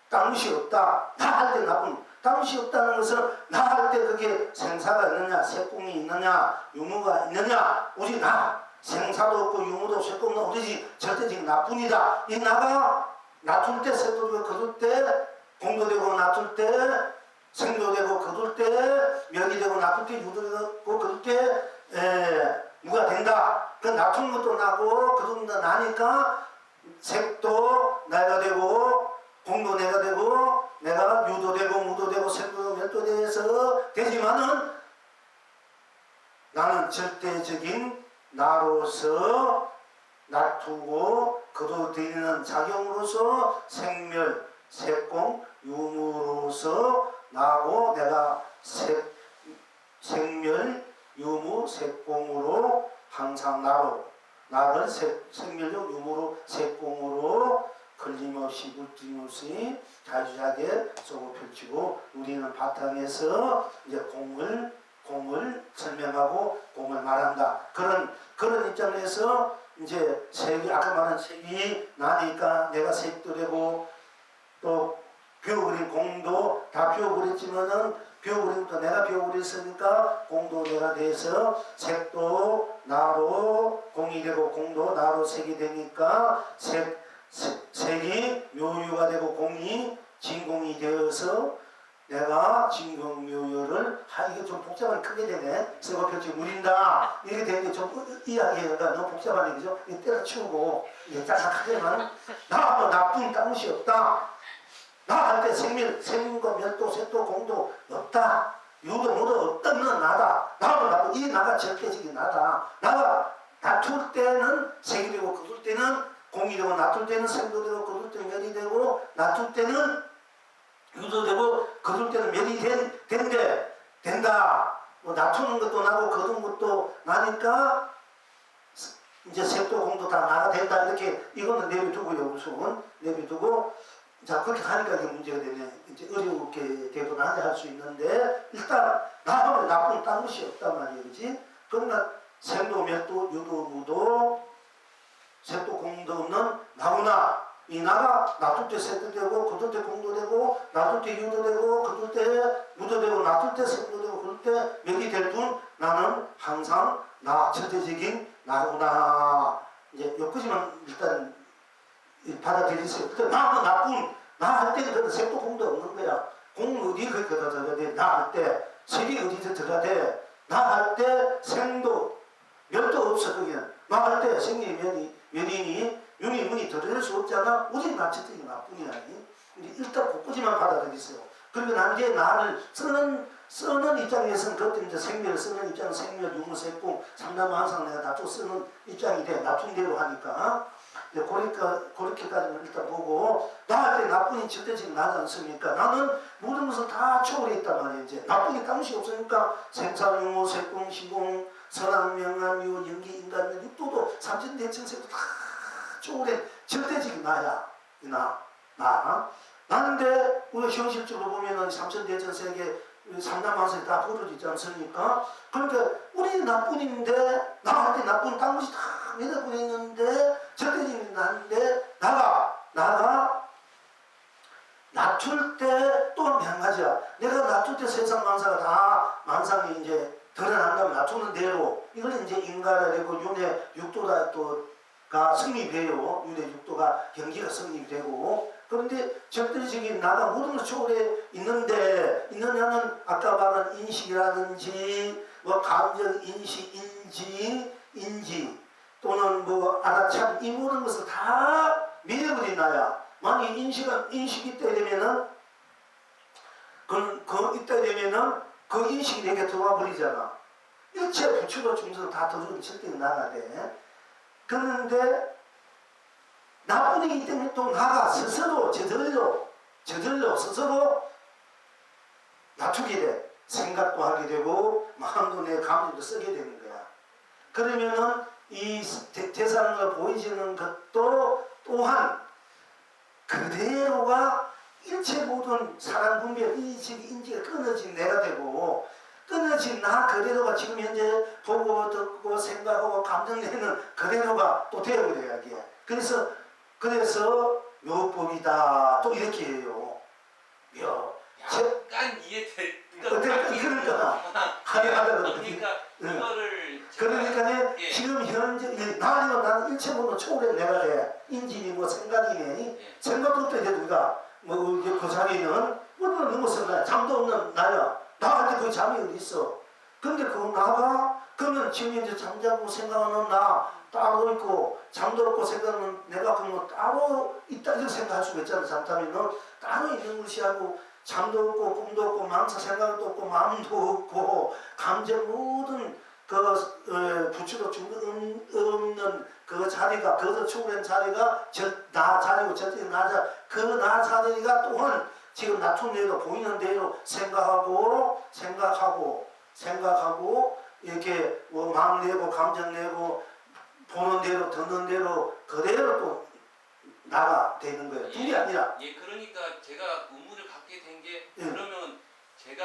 딴것이 없다. 나 할 때 나쁜 딴것이 없다는 것은 나 할 때 그게 생사가 있느냐 색공이 있느냐 유무가 있느냐 우리 나 생사도 없고 유무도 없고 없는 우리 절대적인 나뿐이다. 이 나가 놔둘 때 색도 되고 거둘 때 공도 되고 놔둘 때 생도 되고 거둘 때 면이 되고 놔둘 때 유도 되고 거둘 때 무가 된다. 그 놔둔 것도 나고 거둔 것도 나니까 색도 내가 되고 공도 내가 되고 내가 유도 되고 무도 되고 생도 면도 돼서 되지만은 나는 절대적인 나로서 놔두고 거둬들이는 작용으로서 생멸, 색공, 유무로서 나고 내가 생멸, 유무, 색공으로 항상 나를 생멸력, 유무로, 색공으로 걸림없이 물들임없이 자주자게 쏘고 펼치고 우리는 바탕에서 이제 공을 설명하고 공을 말한다. 그런 입장에서 이제 색이 아까 말한 색이 나니까 내가 색도 되고 또 비워버린 공도 다 비워버렸지만은 비워버린 것도 내가 비워버렸으니까 공도 내가 돼서 색도 나로 공이 되고 공도 나로 색이 되니까 색이 묘유가 되고 공이 진공이 되어서 내가 진공묘유를 이게 좀 복잡한 크게 되네. 세고 펼치 무린다. 이렇게 되는데 좀 이야기가 너무 복잡한 얘기죠. 이거 때려치우고 이게 짤막하게만 나하고 나쁜 딴것이 없다. 나 할 때 생명과 멸도 색도 공도 없다. 유도 무도 없다는 나다. 나하고 나쁜 이 나가 절대적인 나다. 나가 다툴 때는 색이 되고 거둘 때는 공이 되고 놔둘 때는 생도 되고 거둘 때는 멸이 되고 놔둘 때는 유도 되고 거둘 때는 멸이 된다. 뭐 놔두는 것도 나고 거둔 것도 나니까 이제 색도 공도 다 나가 된다. 이렇게 이거는 내비두고요. 우선 내비두고 자 그렇게 하니까 이게 문제가 되네. 이제 어렵게 대변하게 할 수 있는데 일단 나하고 나쁜 딴 것이 없단 말이지. 그러니까 생도 멸도 유도 무도 색도 공도 없는 나구나. 이 나가 놔둘 때 색도 되고 거둘 때 공도 되고 놔둘 때 유도 되고 거둘 때 무도 되고 놔둘 때 색도 되고 거둘 때 멸이 될 뿐 나는 항상 나 절대적인 나구나. 이제 여기까지만 일단 받아들이세요. 나하고 나쁜 나 할 때는 색도 공도 없는 거야. 어디 거기 들어가야 돼? 나 할 때 색이 어디서 들어가야 돼? 나 할 때 생도 멸도 없어 거기는. 나 할 때 생리 면이니 윤이 문이 들어갈 수 없잖아. 우리 나치들이 나뿐이 아니. 근데 일단 곳곳이만 받아들이세요. 그리고 난게 나를 쓰는 입장에서는 그때 이제 생명을 쓰는 입장은 생명, 유무, 색공, 삼남한상 내가 납조 쓰는 입장이 돼. 나쁜 대로 하니까. 그렇게까지는 일단 보고 나한테 나쁜이 절대적인 나지 않습니까? 나는 모든 것을 다 초월해 있단 말이에요. 이제 나쁜이 땀시 없으니까 생사, 유무, 색공, 시공, 선악, 명암, 유, 연기, 인간, 육도도 삼천대천세도 다 초월해 절대적인 나야. 나. 나는데 우리가 현실적으로 보면은 삼천대천세계 삼남한상이 다 벌어지지 않습니까? 그러니까 우리 나뿐인데 나한테 나쁜 딴 것이 다 내려보고 있는데 절대적인 나인데 나가 낮출 때 또 한 가지야. 내가 낮출 때 세상 만사가 다 만상이 이제 드러난다면 낮추는 대로 이걸 이제 인가라 되고 윤회 육도가 또가 성립돼요. 윤회 육도가 경기가 성립되고 그런데 절대적인 나가 모든 걸 초월해 있느냐는 아까 말한 인식이라든지 뭐 감정 인식 인지 또는 뭐 알아참 이 모든 것을 다 밀어버린 나야. 만약 인식이 있다 되면은 그 인식이 내게 들어와 버리잖아. 일체 부처로 중생 다 들어오면 절대 나가 돼. 그런데 나뿐이기 때문에 또 나가 스스로 저절로 스스로 낮추게 돼. 생각도 하게 되고 마음도 내 감정도 쓰게 되는 거야. 그러면은 이 대상을 보이지는 것도 또한 그대로가 일체 모든 사람 분별 인지가 끊어진 내가 되고 끊어진 나 그대로가 지금 현재 보고 듣고 생각하고 감정내는 그대로가 또 되어버려야 돼. 그래서 묘법이다 또 이렇게 해요. 약간 이해될 그러니까 하려고 그러니까 예. 지금 현재 나는 일체 모든 초월해 내가 돼. 인지니 뭐 생각이니 생각도 없다 이제 우리가 그 자리는 뭐는 너무 생각 잠도 없는 나야. 나한테 그 잠이 어디 있어? 근데 그 나가 그러면 지금 이제 잠자고 생각하는 나 따로 있고 잠도 없고 생각하는 내가 그러면 따로 있다 이렇게 생각할 수가 있잖아. 잠자면은 따로 있는 것이 하고 잠도 없고 꿈도 없고 망사 생각도 없고 마음도 없고 감정 모든 부처도 없는 그 자리가 그것을 초월한 자리가 나 자리고 절대 나자 그 나 자리가 또한 지금 낮춘 대로 보이는 대로 생각하고 이렇게 뭐 마음 내고 감정 내고 보는 대로 듣는 대로 그대로 또 나가 되는 거예요. 둘이 아니라. 예, 그러니까 제가 의문을 갖게 된 게 그러면 제가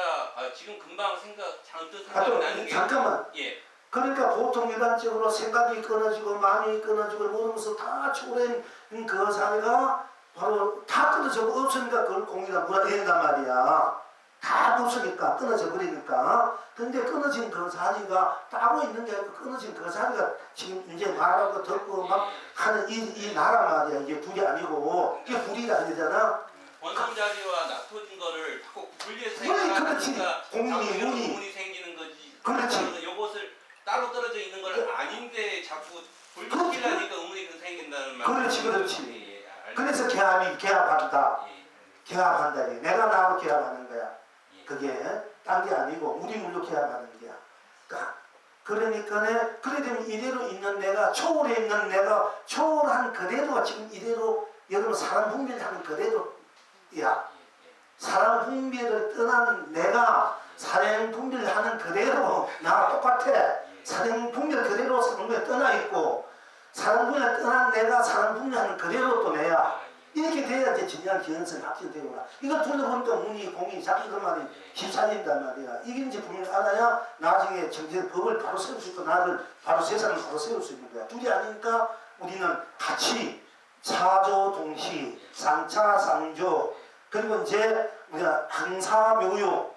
지금 금방 잔뜩 생각이 나는 게 잠깐만. 예. 그러니까 보통 일반적으로 생각이 끊어지고 마음이 끊어지고 모든 것을 다 초월한 그 사회가 바로 다 끊어지고 없으니까 그걸 공이나 문화된단 말이야. 다 없으니까 끊어져 버리니까. 근데 끊어진 그 자리가 따로 있는 게 아니고 끊어진 그 자리가 지금 이제 말하고 듣고 막 하는 이 나라 말이야. 이게 불이 아니고 이게 불이 아니잖아. 원성 자리와 낮춰진 거를 자꾸 분리해서 그렇지. 생각하니까 공이 의문이 생기는 거지. 그렇지. 요것을 따로 떨어져 있는 걸 아닌데 자꾸 분리시키려니까 의문이 생긴다는 말. 그렇지. 예, 그래서 개합한다. 개합한다. 내가 나하고 개합하는 거야. 예. 그게 딴 게 아니고 우리 물로 개합하는 거야. 그러니까 그래 되면 이대로 있는 내가 초월해 있는 내가 초월한 그대로가 지금 이대로 여러분 사람 분별하는 그대로야. 사람 분별을 떠난 내가 사람 분별하는 그대로 나와 똑같아. 사람 분별 그대로 사람 분별 떠나 있고 사람 분별 떠난 내가 사람 분별하는 그대로 또 내야. 이렇게 돼야지 진정한 기능성이 확실되구나. 이거 둘러보니까 문이 공이 자기들만이 휩싸린단 말이야. 이게 이제 분명히 알아야 나중에 정제 법을 바로 세울 수 있고 나를 바로 세상을 바로 세울 수 있는 거야. 둘이 아니니까 우리는 같이 사조 동시 상차상조 그리고 이제 우리가 항사묘요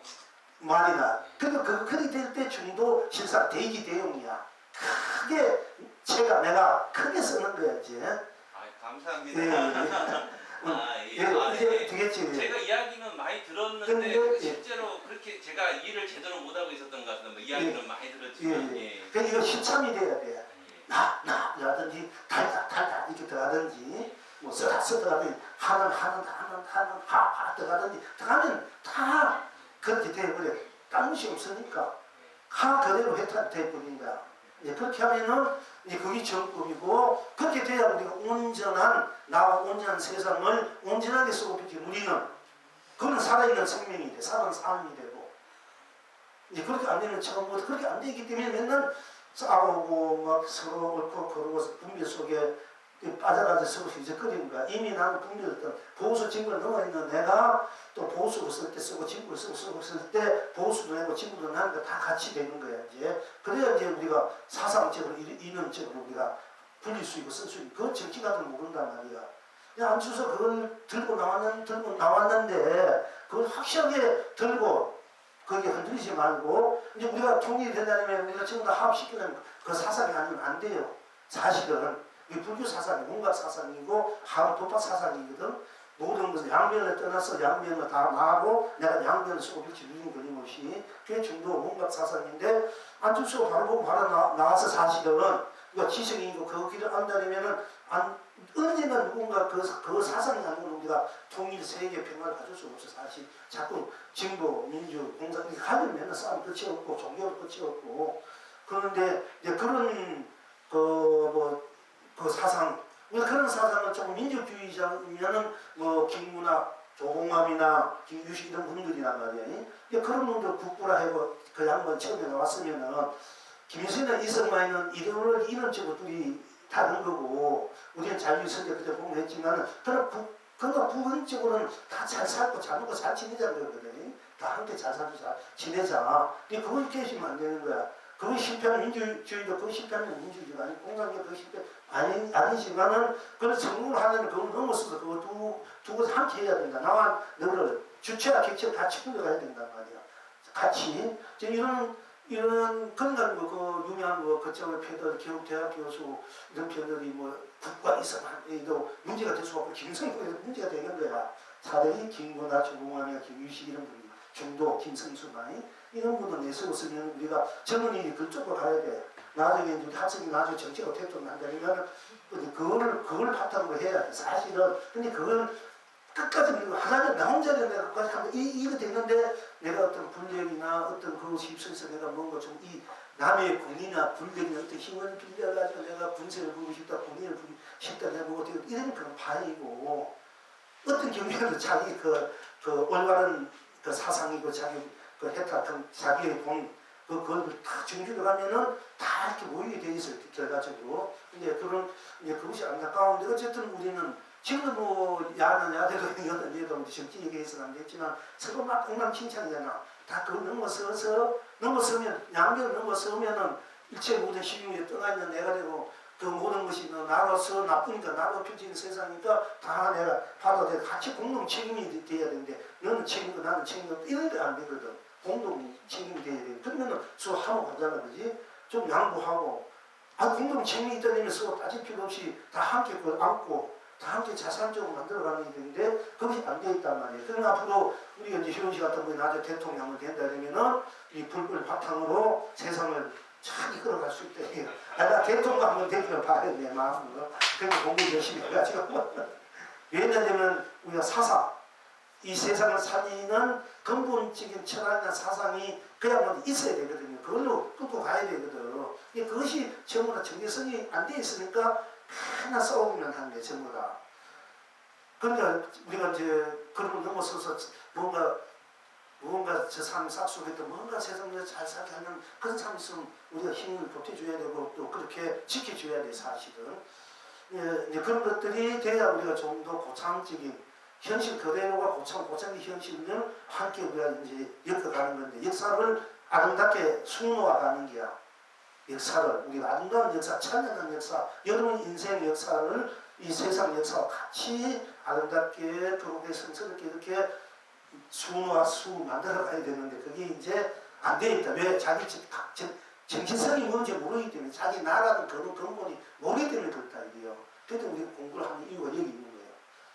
말이나 그리고 그렇게 될 때 중도 실사 대기 대용이야. 크게 내가 크게 쓰는 거야 이제. 감사합니다. 이제 되겠지. 제가 이야기는 많이 들었는데 근데, 실제로 그렇게 제가 이해를 제대로 못하고 있었던 것 같은데 뭐 이야기는 많이 들었지만 그러니까 이거 실참이 돼야 돼. 라든지 달다 이렇게 들어가든지 뭐 쓰다 하든지 하는 하 들어가면 다 그렇게 돼버려. 딴 것이 없으니까 하 그대로 돼버린 거야. 이제 그렇게 하면은 이제 그게 정법이고 그렇게 돼야 우리가 온전한 나와 온전한 세상을 온전하게 쓰고 비키 우리는 그건 살아있는 생명이 돼. 살아있는 삶이 되고 이제 그렇게 안 되면 처음부터 그렇게 안 되기 때문에 맨날 싸우고 막 서로 옳고 그러고 분별 속에 빠져가지고 서로 휘적거리는 거야. 이미 나는 분별했던 보수 진보를 넘어있는 내가 또 보수를 쓸 때 쓰고 진보를 쓰고 쓸 때 보수도 내고 진보도 나는 거 다 같이 되는 거야. 이제 그래야 이제 우리가 사상적으로 이론적으로 우리가 불릴 수 있고 쓸 수 있고 그 정치가들 모른단 말이야. 그냥 안주서 그걸 들고 나왔는데 그걸 확실하게 들고 거기에 흔들리지 말고 이제 우리가 통일이 된다면 우리가 전부 다 합시키는 그 사상이 아니면 안 돼요. 사실은 이 불교 사상이 온갖 사상이고 하루도파 사상이거든. 모든 것을 양면을 떠나서 양면을 다 나하고 내가 양면을 쓰고 빛이 누린 그림없이 그게 중도 온갖 사상인데 안주서 바로 보고 바로 나와서 사실은 우리가 지성이고 그 길을 안다면은 언제나 누군가 그 사상이 아니면 우리가 통일 세계 평화를 가질 수 없어. 사실 자꾸 진보 민주 공산 이렇게 가면 맨날 싸움 끝이 없고 종교도 끝이 없고 그런데 이제 그런 그 사상 우리가 그런 사상을 조금 민주주의자면은 뭐 김구나 조공암이나 김유식 이런 분들이란 말이야. 그런 분들 국부라 하고 그 양반 처음에 나왔으면은 김일성이나 이승만이는 이론적으로 둘이 다른 거고 우리는 자유주의 선제 그때 보면 했지만 그러나 부분적으로는 다 잘 살고 잘 먹고 잘 지내자는 거거든. 다 함께 잘 살고 잘 지내자. 그걸 깨시면 안 되는 거야. 그거 실패하는 민주주의도 그거 실패하는 민주주의가 아니고 공산주의 그거 실패 아니지만은 그걸 성공을 하려면 그걸 넘어서서 그거 두고 함께 해야 된다. 나와 너를 주체와 객체를 같이 끌어가야 된단 말이야. 같이 이런 건강 그 유명한 그쪽의 패들 교육대학 교수 이런 패들이 국가 이상도 문제가 될 수 없고 김성국에도 문제가 되는 거야. 사대이 김구나 조공암이나 김유식 이런 분이 중도 김성수만이 이런 분은 내세웠으면 우리가 젊은이들이 그쪽으로 가야 돼. 나중에 우리 학생이 나중에 정치가 대통령 한다면 그걸 바탕으로 해야 돼. 사실은 근데 그걸 끝까지 하나님 나 혼자 내가 끝까지 하면 이거 됐는데 내가 어떤 분력이나 어떤 그것이 입술에서 내가 뭔가 좀 이 남의 공이나 분력이나 어떤 힘을 빌려가지고 내가 분쇄를 부르고 싶다, 공의를 부르고 싶다, 내가 뭐 어떻게 이런 그런 반이고 어떤 경우에는 자기 그 올바른 그 사상이고 자기 그 해탈한 자기의 그걸 다 정주를 가면은 다 이렇게 모이게 돼 있어요 결과적으로. 근데 이제 그것이 안타까운데 어쨌든 우리는 지금도 야는 야대로 여든 얘도 정치 얘기해서는 안 됐지만 서로 막 엉망진창이잖아. 다 그걸 넘어서면 양면을 넘어서면은 일체 모든 시중에 떠나 있는 내가 되고 그 모든 것이 나로서 나쁘니까 나로 펼치는 세상이니까 다 내가 받아야 돼. 같이 공동 책임이 돼야 되는데 너는 책임이고 나는 책임이고 이런 게 안 되거든. 공동 책임이 돼야 돼. 그러면은 서로 하고 가자는 거지. 좀 양보하고 공동 책임이 있다면 서로 따질 필요 없이 다 함께 그걸 안고 다 함께 자산적으로 만들어가는 게 되는데 그것이 안 돼 있단 말이에요. 그러나 앞으로 우리가 이제 효은 씨 같은 분이 나중에 대통령이 된다 그러면은 이 불을 바탕으로 세상을 잘 이끌어갈 수 있다. 나 대통령 한번 되기를 바래 내 마음으로. 그래서 공부 열심히 해가지고. 왜냐하면 우리가 사상, 이 세상을 살리는 근본적인 철학이나 사상이 그야말로 있어야 되거든요. 그걸로 끌고 가야 되거든. 그것이 전부 다 정체성이 안 돼 있으니까 하나 싸우면 하는데 전부 다. 그러니까 우리가 이제 그런 걸 넘어서서 뭔가 저 사람이 싹수겠다 뭔가 세상을 잘 살게 하는 그런 사람이 있으면 우리가 힘을 보태줘야 되고 또 그렇게 지켜줘야 돼 사실은. 이제 그런 것들이 돼야 우리가 좀 더 고창적인 현실 그대로가 고창의 현실을 함께 우리가 이제 엮어가는 건데 역사를 아름답게 숙노하가는 게야. 역사를 우리가 아름다운 역사, 찬란한 역사, 여러분 인생 역사를 이 세상 역사와 같이 아름답게 도록에 성스럽게 이렇게 만들어 가야 되는데 그게 이제 안 돼 있다. 왜? 자기 정체성이 뭔지 모르기 때문에 자기 나라는 근본이 모르기 때문에 그렇다 이게요. 그래도 우리 공부를 하는 이유가 여기 있는 거예요.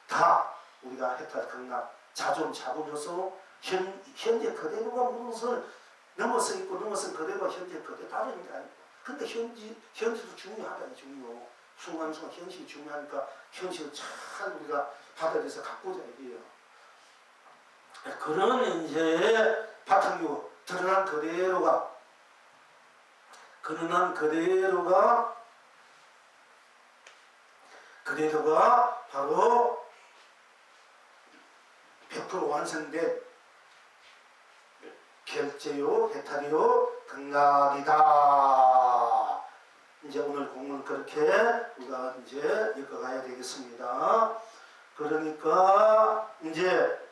다 우리가 해탈 극락 자존 자고로서 현재 그대로가 모든 것을 넘어서 있고 넘어서 그대로가 현재 그대로 다른 게 아니고 근데 현실도 중요하다 중요 순간순간 현실이 중요하니까 현실을 잘 우리가 받아들여서 갖고자 해요. 그런 이제 바탕이고 드러난 그대로가 바로 100% 완성된 결제요, 해탈이요, 극락이다. 이제 오늘 공부는 그렇게 우리가 이제 읽어가야 되겠습니다. 그러니까 이제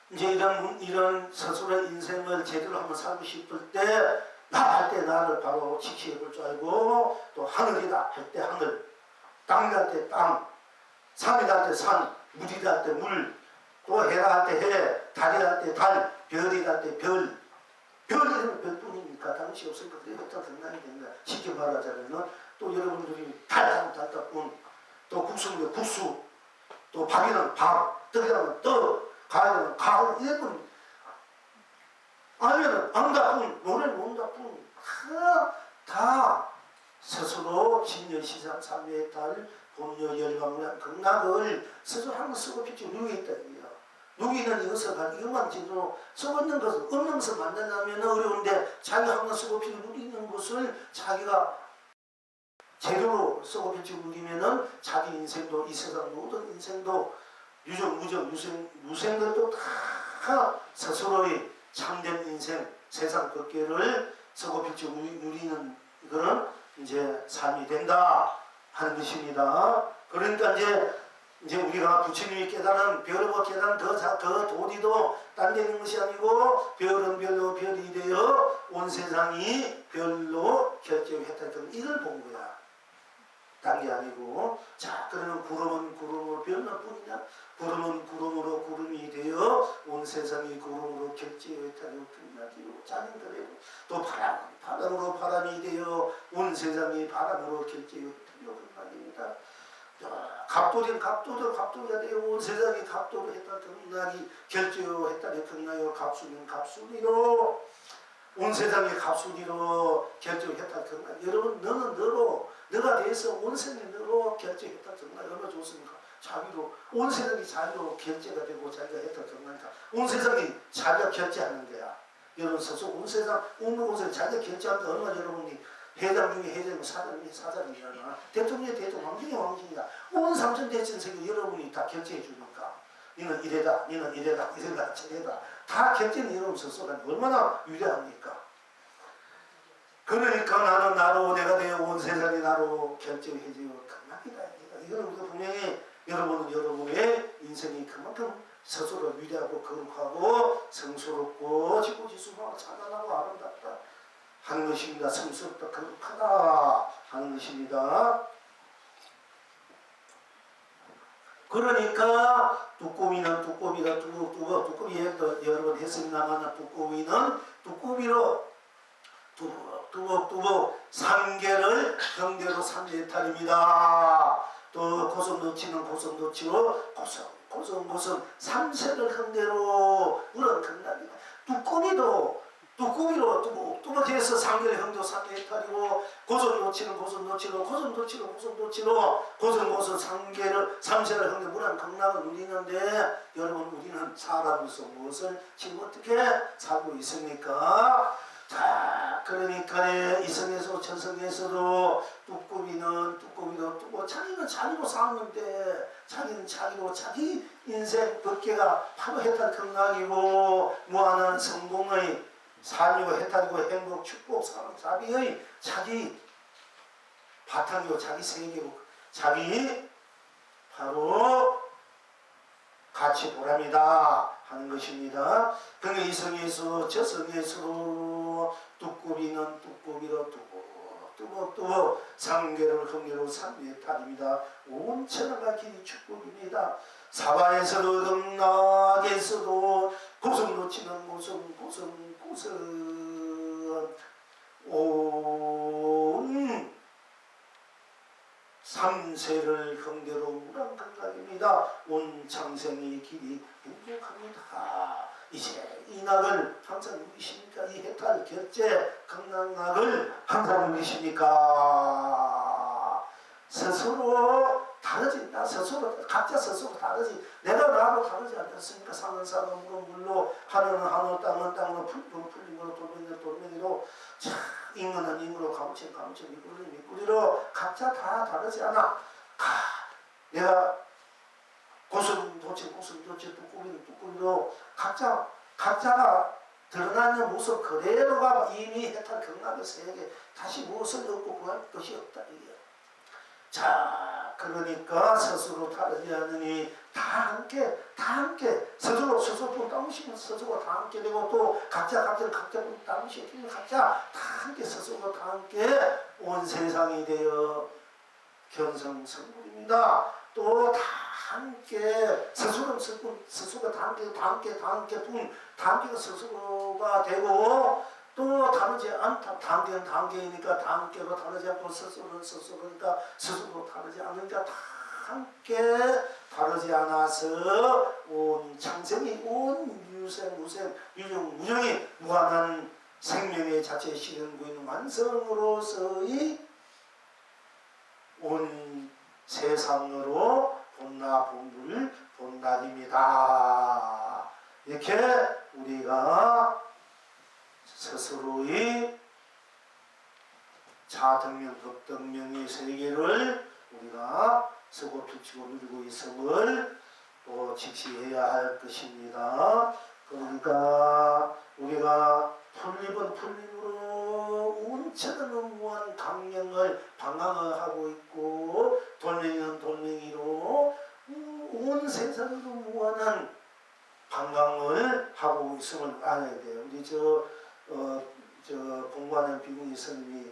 이런 스스로의 인생을 제대로 한번 살고 싶을 때 나 할 때 나를 바로 지키게 볼 줄 알고 또 하늘이다 할 때 하늘, 땅이다 할 때 땅, 산이다 할 때 산, 물이다 할 때 물, 또 해라 할 때 해, 달이다 할 때 달, 별이다 할 때 별. 별이면 별뿐이니까 다른 시 없으니까 그게 어떤 생각이 됩니다. 쉽게 말하자면 또 여러분들이 달하면 달다뿐, 또 국수면 국수, 또 밥이면 밥, 떡이라면 떡, 가을이면 가을, 이런 아니면 안다뿐, 노래를 못다뿐 다 스스로 진여시상 삼위의 달 본여 열방문한 극락을 스스로 한번 쓰고 빛이 누이있다 이거야. 누이는 이것을 이것만 제대로 쓰고 있는 것을 없는 것을 만나려면 어려운데 자기 한번 쓰고 빛을 누리는 것을 자기가 제대로 쓰고 빛을 누리면은 자기 인생도 이 세상 모든 인생도 유정 무정 유생들도 다 스스로의 참된 인생, 세상 걷기를 쓰고 빛을 누리는 그런 이제 삶이 된다 하는 것입니다. 그러니까 이제 우리가 부처님이 깨달은 별과 깨달은 더 도리도 딴 데 있는 것이 아니고 별은 별로 별이 되어 온 세상이 별로 결정했다. 이걸 본 거야. 딴 게 아니고 자 그러면 구름은 구름으로 별나 뿐이냐? 구름은 구름으로 구름이 되어 온 세상이 구름으로 결제했다고 끝나지요. 자연들에도 또 바람은 바람으로 바람이 되어 온 세상이 바람으로 결제했다고 끝나집니다. 갑돌이는 갑돌이가 되어 온 세상이 갑돌로 했다 끝나기 결제했다고 끝나요. 갑술이는 갑술이로 온 세상의 갑술이로 결정했다 정말 여러분 너는 너로 너가 돼서 온 세상이 너로 결정했다 정말 얼마나 좋습니까? 자기로 온 세상이 자기로 결제가 되고 자기가 했다 정말이니까 온 세상이 자기가 결제하는 거야. 여러분 스스로 온 세상 자기가 결제하는 게 얼마나 여러분이 회장 중에 회장이고 사장이잖아. 대통령이 대통령 왕중의 왕중이야. 온 삼천 대천 세계 여러분이 다 결제해 주니까 니는 이래다 니는 이래다 저래다 다 결제는 여러분 스스로가 얼마나 위대합니까? 그러니까 나는 나로 내가 되어 온 세상이 나로 결정해지고 그만이다. 이거는 우리가 분명히 여러분은 여러분의 인생이 그만큼 스스로 위대하고 거룩하고 성스럽고 지고지순하고 찬란하고 아름답다 하는 것입니다. 성스럽다 거룩하다 하는 것입니다. 그러니까 두꺼비는 두꺼비가 두꺼비 여러 번 했습니다만 두꺼비로 두벅두벅 삼계를 경계로 삼계탈입니다. 또 고성도치는 고성도치로 고성고성 삼세를 경계로 우런 극락이다. 두꺼비로 두벅해서 상계를 형조 삼계탈이고 고성도치는 고성도치로 고성고성 상계를 삼세를 형계 무란 극락을 누리는데 여러분 우리는 사람으로서 무엇을 지금 어떻게 살고 있습니까? 자, 그러니까 이성에서 천성에서도 두꺼비도 자기는 자기로 사는데 자기는 자기로 자기 인생 법계가 바로 해탈 극락이고 무한한 성공의 삶이고 해탈이고 행복 축복 사랑 자비의 자기 바탕이고 자기 세계고 자기 바로 가치 보람이다 하는 것입니다. 그러니까 이성에서 저성에서로 두꺼비는 두꺼비로 두벅두벅 상계를 흥계로 삼위의 탈입니다. 온천하가 길이 축복입니다. 사바에서도 등락에서도 고성도치는 고성 온 삼세를 경대로 무량건강입니다. 온 창생의 길이 행복합니다. 이제 이 낙을 항상 누리십니까? 이 해탈 결제 건강낙을 항상 누리십니까? 스스로 다르지. 나 스스로 각자 스스로 다르지. 내가 나로 다르지 않습니까? 산은 산으로 물로 하늘은 하늘 땅은 땅으로 풀은 풀림으로 돌멩이는 돌멩이로 인간은 인으로 가무치는 가무치 미꾸리는 미꾸리로 각자 다 다르지 않아. 내가 고슴 도치 고슴 도치 뚜꾸리는 뚜꾸리로 각자가 드러나는 모습 그대로가 이미 해탈 경락의 세계 다시 무엇을 얻고 구할 것이 없다 이게. 자, 그러니까 스스로 다르지 않으니 다 함께 스스로 분 따무시면 스스로 다 함께 되고 또 각자 분 따무시면 각자 다 함께 스스로 다 함께 온 세상이 되어 견성성불입니다. 또 다 함께 스스로가 다 함께 스스로가 되고 또 다르지 않다. 단계는 단계이니까 단계로 다르지 않고 스스로는 스스로니까 스스로 다르지 않으니까 다 함께 다르지 않아서 온 창생이 온 유생 무생 유령 무정이 무한한 생명의 자체 실현구인 완성으로서의 온 세상으로 본나 본불 본날입니다. 이렇게 우리가 스스로의 자등명, 법등명의 세계를 우리가 쓰고 펼치고 누리고 있음을 또 직시해야 할 것입니다. 그러니까 우리가 풀립은 풀립으로 운천은 무한 강명을 방황을 하고 있고 돌멩이는 돌멩이로 온 세상으로 무한한 방황을 하고 있음을 알아야 돼요. 우리 공관의 비구니 스님이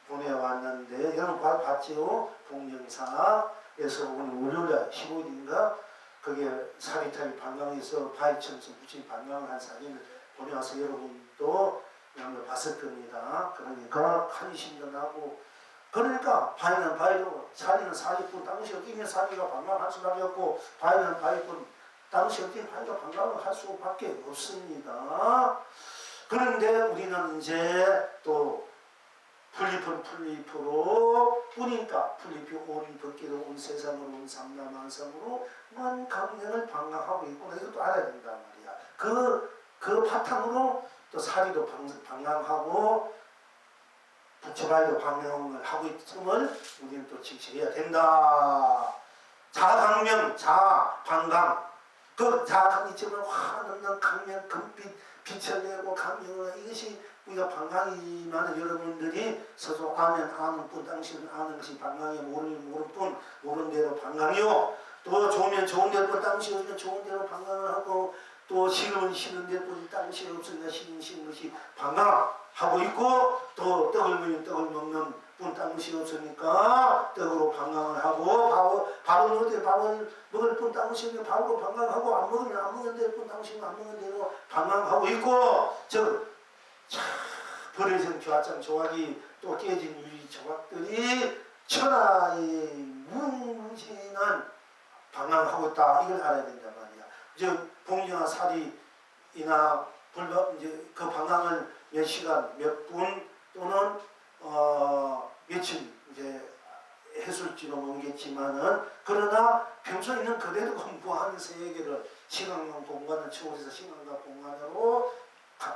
보내왔는데 여러분 봤지요? 동영상에서 오늘 월요일 15일인가 그게 사리타이 방광에서 바위천수 부처님 방광을 한 사진을 보내와서 여러분도 봤을 겁니다. 그러니까 한심도 나고 그러니까 바위는 바위로 사리는 사리뿐 당시 어디면 사리가 방광할 수밖에 없고 바위는 바위뿐 당시 어디면 바위가 방광을 할 수밖에 없습니다. 그런데 우리는 이제 또 풀리프로 뿌니까 풀리피 온 법기로 온 세상으로 온 삼라만상으로 만 강령을 방황하고 있구나. 이것도 알아야 된단 말이야. 그 바탕으로 또 사리도 방황하고 부처발도 방황을 하고 있음을 우리는 또 직시해야 된다. 자강명, 자방강. 그 자강이 지금 화는 강명, 금빛 빛을 내고 강명을 이것이 우리가 방광이많은 여러분들이 서로 아는 뿐 당신은 아는 것이 방광이 모를 뿐 모르는 대로 방광이요. 또 좋으면 좋은 대로 당시 없으면 좋은 대로 방광을 하고 또 싫으면 싫은 대로 당시 없으니까 싫은 것이 방광하고 있고 또 떡을 먹으면 떡을 먹는 뿐 당시 없으니까 떡으로 방광을 하고 밥을 먹을 때 밥을 먹을 뿐 당시 없으면 밥으로 방광하고 안 먹으면 안 먹는 대로 뿐 당시 안 먹는 대로 방광하고 있고 버려진 교화장 조각이 또 깨진 유리 조각들이 천하의 무궁무진한 방황하고 있다. 이걸 알아야 된단 말이야. 이제 봉정한 살이나 불법 이제 그 방황을 몇 시간, 몇 분 또는 며칠 이제 했을지도 모르겠지만은 그러나 평소에 있는 그대로 공부하는 세계를 시간과 공간을 초월해서 시간과 공간으로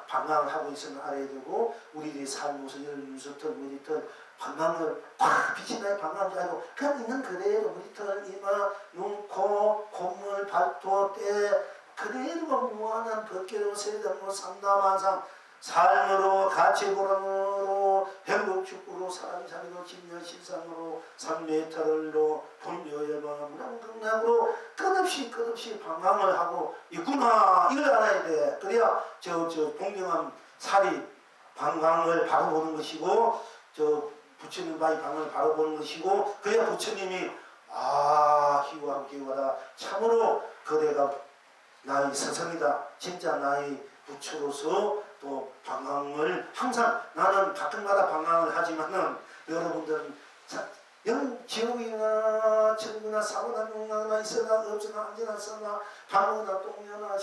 방황을 하고 있으면 알아야 되고 우리들이 살면서 열무서털 머리털 방황을 빛이 나의 방황이 아니고 그냥 있는 그대로 머리털 이마 눈코 콧물 발톱 때 그대로가 무한한 법계로 세상으로 삼다만상 삶으로 가치보람으로 행복축구로 사람사리로 진열실상으로 삼매탈로 본묘여방 무량극락으로 끝없이 방황을 하고 있구나. 이걸 알아야 돼. 그래야 공경한 살이 방황을 바로 보는 것이고 부처님 바위 방황을 바로 보는 것이고 그래야 부처님이 희왕기와라 참으로 그대가 나의 스승이다. 진짜 나의 부처로서 또 방황을 항상 나는 가끔가다 방황을 하지만은 여러분들은 지옥이나 천국이나 사고나 용나나 있으나 없으나 언제나 쓰나 방어나 똥이나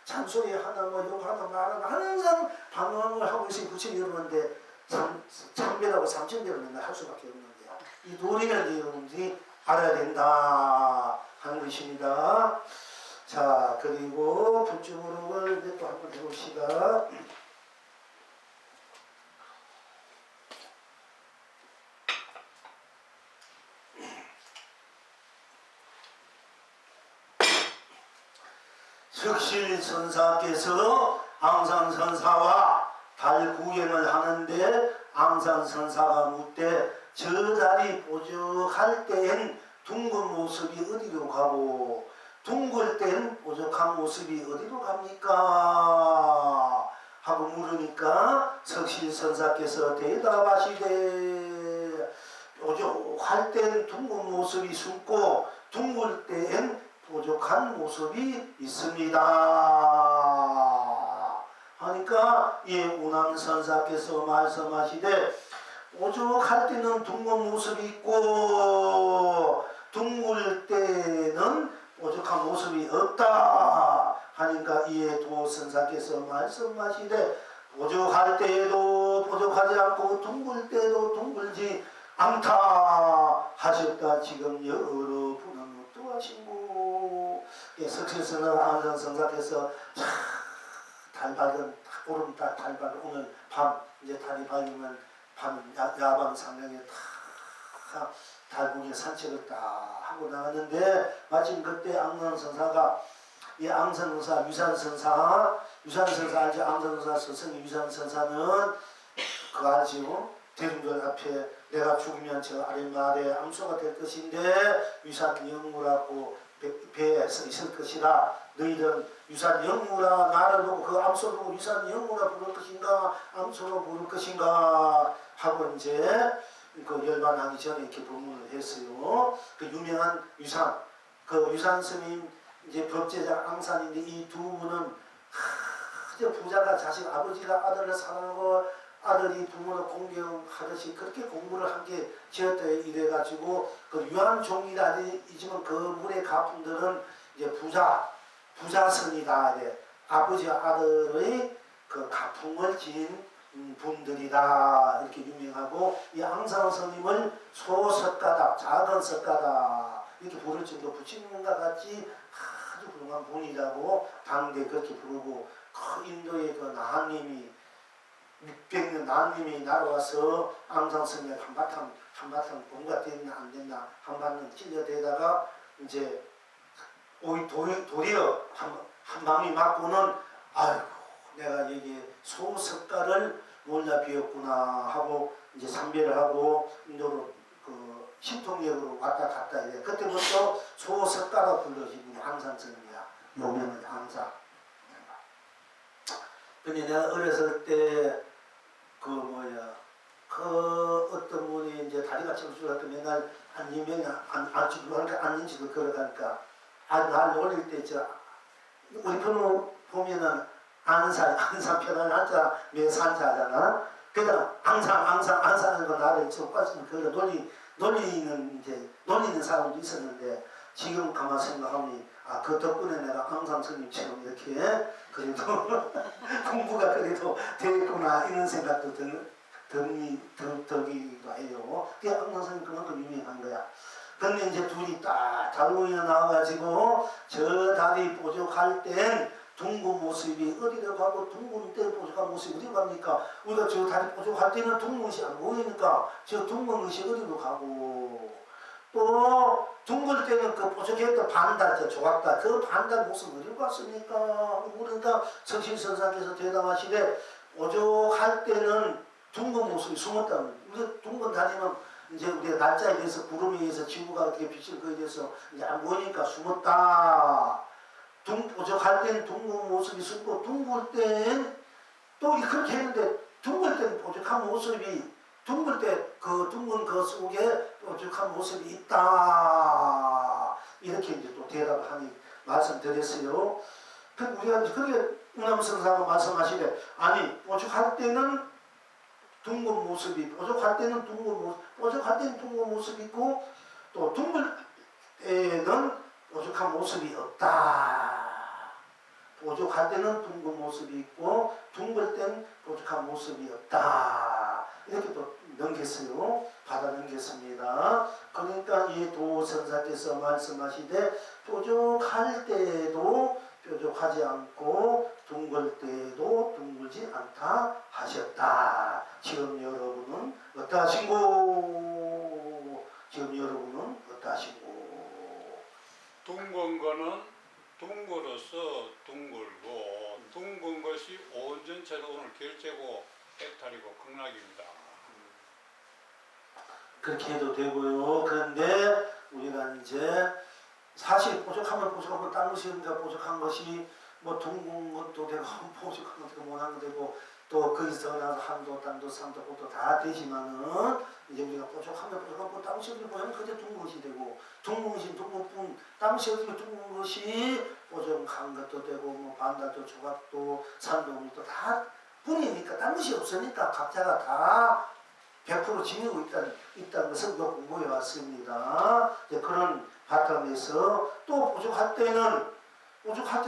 잔소리 하나 뭐 욕 하나 말 하나 항상 방어를 하고 있으니 부처님 여러분인데 참배라고 삼천배를 맨날 할 수밖에 없는데요. 이 노리는 여러분들이 알아야 된다 하는 것입니다. 자, 그리고 불주무릎을 이제 또 한번 해봅시다. 석실선사께서 앙상선사와 달구경을 하는데 앙상선사가 묻되 저 자리 보적할 때엔 둥근 모습이 어디로 가고 둥글 땐 보적한 모습이 어디로 갑니까? 하고 물으니까 석실선사께서 대답하시되 보적할 땐 둥근 모습이 숨고 둥글 땐 부족한 모습이 있습니다. 하니까 이 운암선사께서 말씀하시되 오죽할 때는 둥근 모습이 있고 둥글 때는 오죽한 모습이 없다 하니까 이에 도선사께서 말씀하시되 오죽할 때에도 오죽하지 않고 둥글 때도 둥글지 않다 하셨다. 지금 여러 분은 어떠하신고? 예, 석실선사 안성성사께서 달 밝은 오름달 달 밝은 오늘 밤 이제 달이 밝으면 밤 야방 상경에 다 달국에 산책을 딱 하고 나갔는데 마침 그때 앙상선사가 이 앙상선사 유산선사 알죠? 앙상선사 스승이 유산선사는 그거 알지요? 대중들 앞에 내가 죽으면 저 아랫마을에 암소가 될 것인데 유산영무라고 배에 서 있을 것이라 너희들은 유산영무라 나를 보고 그 암소를 보고 유산영무라 부를 것인가 암소로 부를 것인가 하고 이제 그 열반하기 전에 이렇게 법문을 했어요. 그 유명한 유산 그 유산 스님 이제 법제자 앙산인데 이 두 분은 부자가 자식 아버지가 아들을 사랑하고 아들이 부모를 공경하듯이 그렇게 공부를 한 게 지었다 이래가지고 그 유한종이라지만 그 물의 가품들은 이제 부자선이다. 아버지 아들의 그 가품을 지은 분들이다 이렇게 유명하고 이 앙상스님을 소석가다 작은 석가다 이렇게 부를 정도 부처님과 같이 아주 훌륭한 분이라고 당대 그렇게 부르고 그 인도의 그 나한님이 600년 나한님이 날아와서 앙상스님의 한바탕 뭔가 됐나 안 됐나 한바탕 찔려대다가 이제 도리어 한방이 맞고는 아이고 내가 여기 소석가를 몰라 비었구나 하고 이제 삼배를 하고 인도로 그 신통역으로 왔다 갔다 이래. 그때부터 소석가라 불러지는 앙상스님이야. 요명은 앙상. 근데 내가 어렸을 때 그 어떤 분이 이제 다리가 쩔쩔할 맨날 앉은지도 걸어가니까 날 놀릴 때 우리 부모 보면은 안산 편안 앉아 매산자 하잖아. 그러니까 항상 하는 거 나를 좀 빠지면 그걸 놀리는 사람도 있었는데 지금 가만 생각하면 그 덕분에 내가 앙상 스님처럼 이렇게 그래도 공부가 그래도 되겠구나 이런 생각도 들기도 해요. 그게 앙상 스님 그만큼 유명한 거야. 근데 이제 둘이 딱 달고에 나와가지고 저 다리 보족할 땐 둥근 모습이 어디로 가고 둥근 때 보족한 모습이 어디로 갑니까? 우리가 저 다리 보족할 때는 둥근 것이 안 보이니까 저 둥근 것이 어디로 가고 또 둥글 때는 그 보족했던 반달, 조각달 그 반달 모습 어디로 갔습니까? 그러니까 석실선사께서 대답하시되 보족할 때는 둥근 모습이 숨었다는 우리가 둥근 다리는 이제 우리가 날짜에 대해서 구름에 의해서 지구가 어떻게 빛을 그에 대해서 이제 안 보이니까 숨었다. 보족할 땐 둥근 모습이 숨고 둥글 땐 또 그렇게 했는데 둥글 땐 보족한 모습이 둥글 때 그 둥근 그 속에 보족한 모습이 있다. 이렇게 이제 또 대답을 하니 말씀드렸어요. 우리가 그렇게 운암선사가 말씀하시되 아니 보족할 때는 둥근 모습이 부족할 때는 둥근 모습, 부족할 때는 둥근 모습이 있고 또 둥글 때는 부족한 모습이 없다. 부족할 때는 둥근 모습이 있고 둥글 때는 부족한 모습이 없다. 이렇게 또 넘겼어요. 받아 넘겼습니다. 그러니까 이 도선사께서 말씀하시되 부족할 때도 뾰족하지 않고 둥글 때도 둥글지 않다 하셨다. 지금 여러분은 어떠하신고? 지금 여러분은 어떠하신고? 둥근 거는 둥글어서 둥글고 둥근 것이 온전체로 오늘 결제고 해탈이고 극락입니다. 그렇게 해도 되고요. 그런데 우리가 이제 사실 부족하면 부족하고 다른 것이 우리가 부족한 것이 뭐 둥근 것도 되고 부족한 것도 못한 것도 되고 또 거기서 나서 한도, 땅도, 삼도, 고도 다 되지만은 이제 우리가 부족하면 부족하고 다른 것이 우리가 보면 그게 둥근 것이 되고 둥근 것이 둥근 뿐 다른 것이 우리가 둥근 것이 부족한 것도 되고 뭐 반달도 조각도 산도 다 뿐이니까 다른 것이 없으니까 각자가 다 100% 지니고 있다는 것을 공부해 왔습니다. 그런 바탕에서 또 부족할 때는 부족한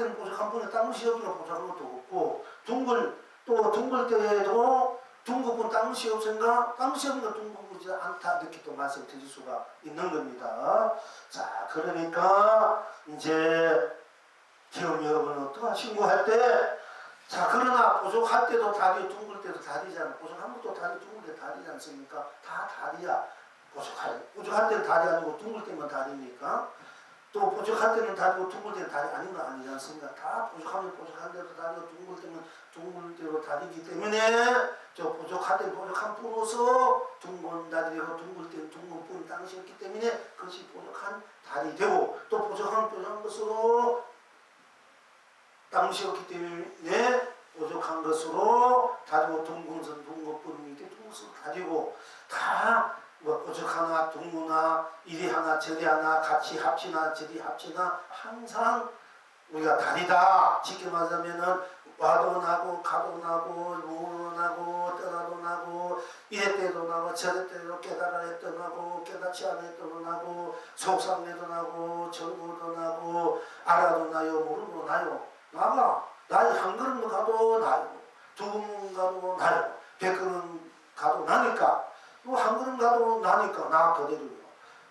분에 다른 것이 없으니까 부족한 것도 없고 둥글 때에도 둥근 분 다른 것이 없으니까 다른 것이 없으니까 둥근 것이 않다 이렇게 또 말씀드릴 수가 있는 겁니다. 자, 그러니까 이제 지금 여러분은 어떠한 신고할 때 자, 그러나 부족할 때도 다리, 둥글 때도 다리잖아. 부족한 것도 다리, 둥글 때 다리지 않습니까? 다 다리야. 부족할 때는 다리 아니고 둥글 때만 다리니까. 또 부족할 때는 다리고 둥글 때는 다리 아닌 거 아니지 않습니까? 다 부족하면 부족한 대로 다리고 둥글 때면 둥글 대로 다리기 때문에 저 부족할 때는 부족한 뿐으로서 둥근 다리고 둥글 때는 둥근 뿐 당시였기 때문에 그것이 부족한 다리 되고 또 부족한 것으로 당시였기 때문에 부족한 것으로 다리고 둥근선 둥근뿐 이렇게 둥근선 다리고 다 뭐 부족하나 둥근나 이리 하나 저리 하나 같이 합치나 저리 합치나 항상 우리가 다리다. 쉽게 말하자면은 와도 나고 가도 나고 누구도 나고 떠나도 나고 이래 때도 나고 저래 때도 깨달아야 떠나고 깨닫지 않아야 떠나고 속상해도 나고 절구도 나고 알아도 나요 모르도 나요. 나가 나이 한 걸음 가도 나요. 두 걸음 가도 나요. 100걸음 가도 나니까 또 한 걸음 가도 나니까 나 그대로요.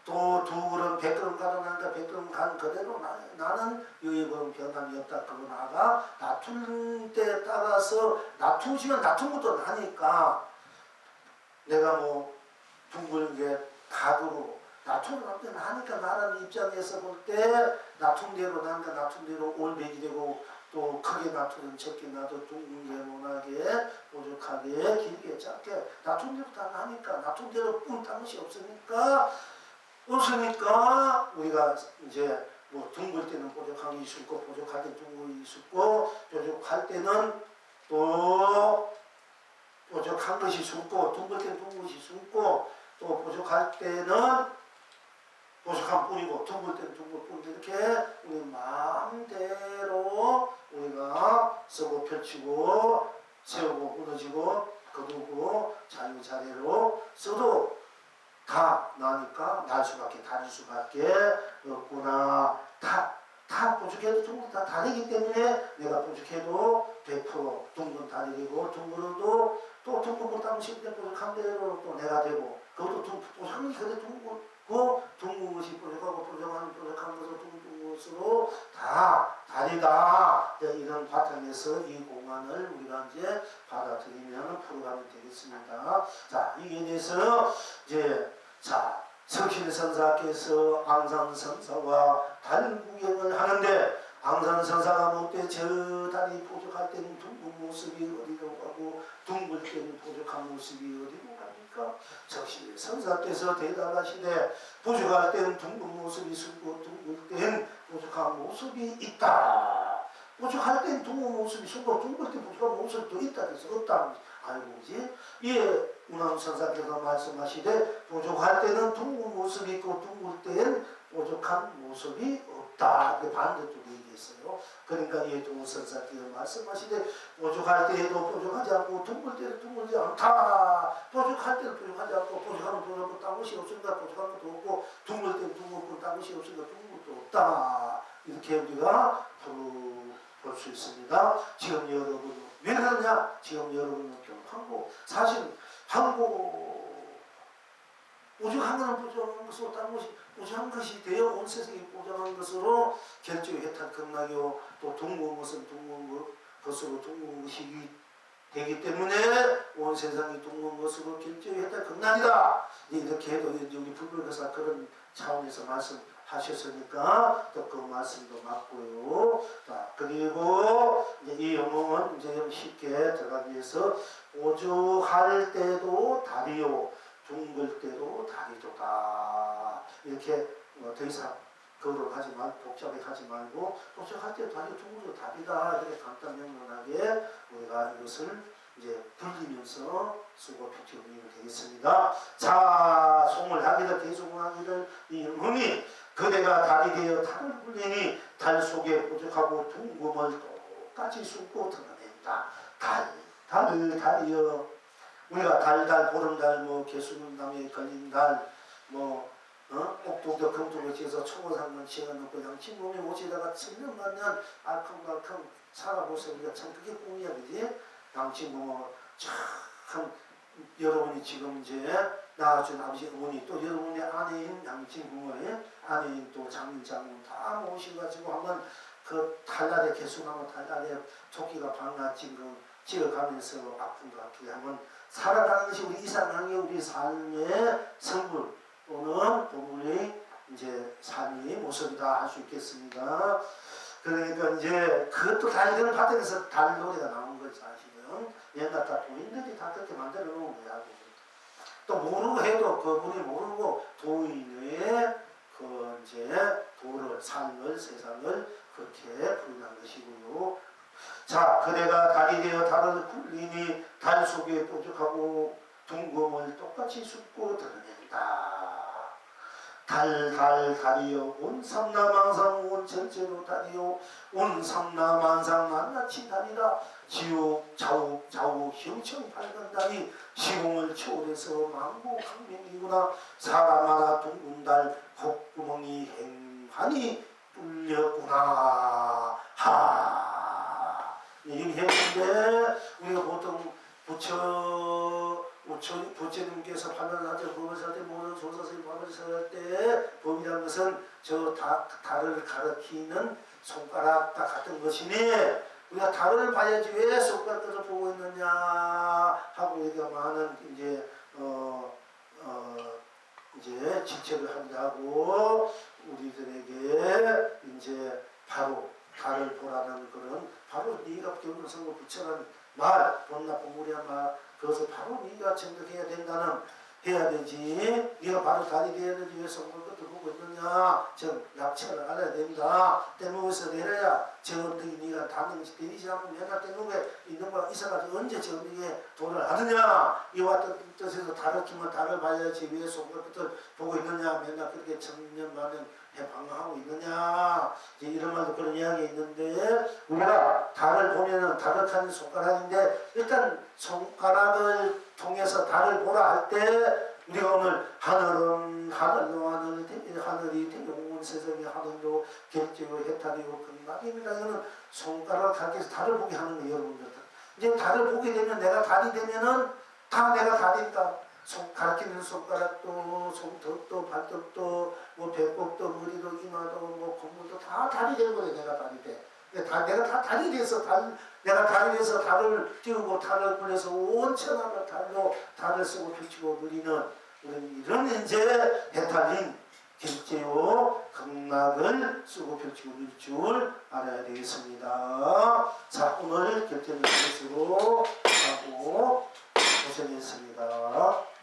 또 두 걸음 100걸음 가도 나니까 100걸음 간 그대로 나는 여의고는 변함이 없다. 그거 나가 낮춘 때에 따라서 낮추시면 낮춘 것도 나니까 내가 뭐 둥근 게 각으로 낮추는 게 나니까 나라는 입장에서 볼 때 낮춘 대로 나니까 낮춘 대로 올백이 되고 또 크게 낮추든 적게 놔도 둥근 게 못하게 부족하게 길게 짧게 낮춘 대로 다 나니까 낮춘 대로 뿐 다른 것이 없으니까 우리가 이제 뭐 둥글 때는 부족한 게 있었고 부족할 때 둥글이 있었고 부족할 때는 또 부족한 것이 있었고 둥글 때는 둥근 것이 있었고 또 부족할 때는 부족한 뿐이고 둥글 때는 둥글 뿐 이렇게 우리 마음대로 우리가 쓰고 펼치고 세우고 무너지고 거두고 자유자재로 써도 다 나니까 날 수밖에 다를 수밖에 없구나. 다 부족해도 둥근 다 다르기 때문에 내가 부족해도 100% 둥근 다리고 둥근도 또 둥근 당시 때 부족한 대로 또 내가 되고 그것도 부족한 게 그래 둥근 것이 부족하고 부족한 것으로 둥근 것으로 다 다리다. 이런 바탕에서 이 공안을 우리가 이제 받아들이면 풀어가면 되겠습니다. 자, 이게 대해서 이제 석실선사께서 앙산선사와 달 구경을 하는데 앙산선사가 못돼 저 달이 부족할 때는 둥근 모습이 어디로 가고 둥글 때는 부족한 모습이 어디로 갑니까? 석실선사께서 대답하시되 부족할 때는 둥근 모습이 있고 둥글 때는 부족한 모습이 있다. 부족할 때는 둥근 모습이 있고 둥글 때 부족한 모습이 또 있다. 그래서 없다. 알고 그지? 예, 운암선사께서 말씀하시되 부족할 때는 둥근 모습이 있고 둥글 때는 부족한 모습이 없다. 그 반대쪽 얘기예요. 있어요. 그러니까 이 동선사께서 말씀하시되 부족할 때에도 부족하지 않고 둥글 때도 둥글지 않다. 부족할 때도 부족하지 않고 부족하면 부족하고 딴 것이 없으니까 부족한 것도 없고 둥글 때도 둥글고 딴 것이 없으니까 둥글 것도 없다. 이렇게 우리가 볼 수 있습니다. 지금 여러분 왜 그러냐? 지금 여러분은 좀 사실 한국 부족한 것은 부족한 것으로 딴 것이 부족한 것이 되어 온 세상이 부족한 것으로 결정이 해탈 극락이요 또 둥근 것은 둥근 것으로 둥근 것이 되기 때문에 온 세상이 둥근 것으로 결정이 해탈 극락이다. 이렇게 해도 우리 불교사 그런 차원에서 말씀하셨으니까 또 그 말씀도 맞고요. 자, 그리고 이제 이 영웅은 이제 쉽게 들어가기 위해서 오죽할 때도 다리요 둥글 때도 다리도다. 이렇게 더 이상 그거를 하지 말고 복잡하게 하지 말고 오죽할 때도 다리 둥글도 다리다. 이렇게 간단명료하게 우리가 이것을 이제 불리면서 수고 비추면 되겠습니다. 자, 송을 계속 하기를 이 음이 그대가 달이 되어 달을 굴리니 달 속에 부족하고 둥금을 똑같이 숨고 드러낸다. 달이여 우리가 달달 보름달 뭐 개수문담에 걸린 달 뭐 옥동도 금쪽에 지어서 초고상문 지어놓고 양친몸에 오시다가 천년만년 알컹달컹 살아보세요. 우리가 참 그게 꿈이야 그지? 양친몸 참 여러분이 지금 이제 낳아준 아버지 어머니 또 여러분의 아내인 양친 부모의 아내인 또 장인 장모 다 모셔가지고 한번 그 달날에 개수나무 달날에 토끼가 방아진 거 지어가면서 아픈 것 같게 한번 살아가는 것이 우리 이상하게 우리 삶의 성분 또는 부모의 이제 삶의 모습이다 할 수 있겠습니다. 그러니까 이제 그것도 다 이런 바닥에서 달 노래가 나온 거지 사실은. 옛날 다 도인들이 다 그렇게 만들어 놓은 거야. 또 모르고 해도 그분이 모르고 도인의 그 이제 도를 삶을 세상을 그렇게 부인한 것이고요. 자, 그대가 달이 되어 달을 굴리니 달 속에 뾰족하고 둥금을 똑같이 숫고 드러낸다. 달이여 온 삼라만상 온 전체로 달이요 온 삼라만상 낱낱이 달이라 지옥 좌우 형청 밝은 달이 시공을 초월해서 만고강명이구나. 사람마다 둥근 달 콧구멍이 행하니 뚫렸구나. 얘기했는데 우리가 보통 부처님께서 판단을 하죠. 법을 살 때 모든 조사선이 법을 살 때 법이라는 것은 저 달을 가리키는 손가락 딱 같은 것이니 우리가 달을 봐야지 왜 손가락을 보고 있느냐 하고 우리가 많은 이제 지체를 한다고 우리들에게 이제 바로 달을 보라는 그런 바로 네가 경전성을 부처라는 말 본나쁜 무리한 말 그것을 바로 네가 정득해야 된다는 해야 되지. 네가 바로 달이 되어야 되지 왜 성을 끝을 보고 있느냐. 저 약체를 알아야 된다. 떼먹어서 내려야 저 언덕이 네가 닿는 것이 되지 않고 맨날 떼먹에 있는 거가 있어가지고 언제 저 언덕에 도를 하느냐. 이와 뜻에서 달을 키면 달을 봐야지 왜 성을 끝을 보고 있느냐. 맨날 그렇게 천년만년 방황하고 있느냐. 이제 이런 말도 그런 이야기 있는데 우리가 달을 보면은 달을 하는 손가락인데 일단 손가락을 통해서 달을 보라 할 때 우리가 오늘 하늘은 하늘로 하늘이 되게 온 세상에 하늘로 결제고 해탈이고 극락입니다. 이거는 손가락을 가르쳐서 달을 보게 하는 거예요. 여러분들 이제 달을 보게 되면 내가 달이 되면은 다 내가 달이다. 가르치는 손가락도 손톱도 발톱도 뭐 배꼽도 머리도 이마도 뭐 콧물도 다 달이 되는 거예요. 내가 달이 돼. 내가 다 달이 돼서 내가 달이 돼서 달을 띄우고 달을 불려서 온 천하를 달로 달을 쓰고 비추고 누리는 이런 이제 해탈인 결제요 극락을 쓰고 펼치고 누릴 줄 알아야 되겠습니다. 자, 오늘 결제는 이것으로 하고 고생했습니다.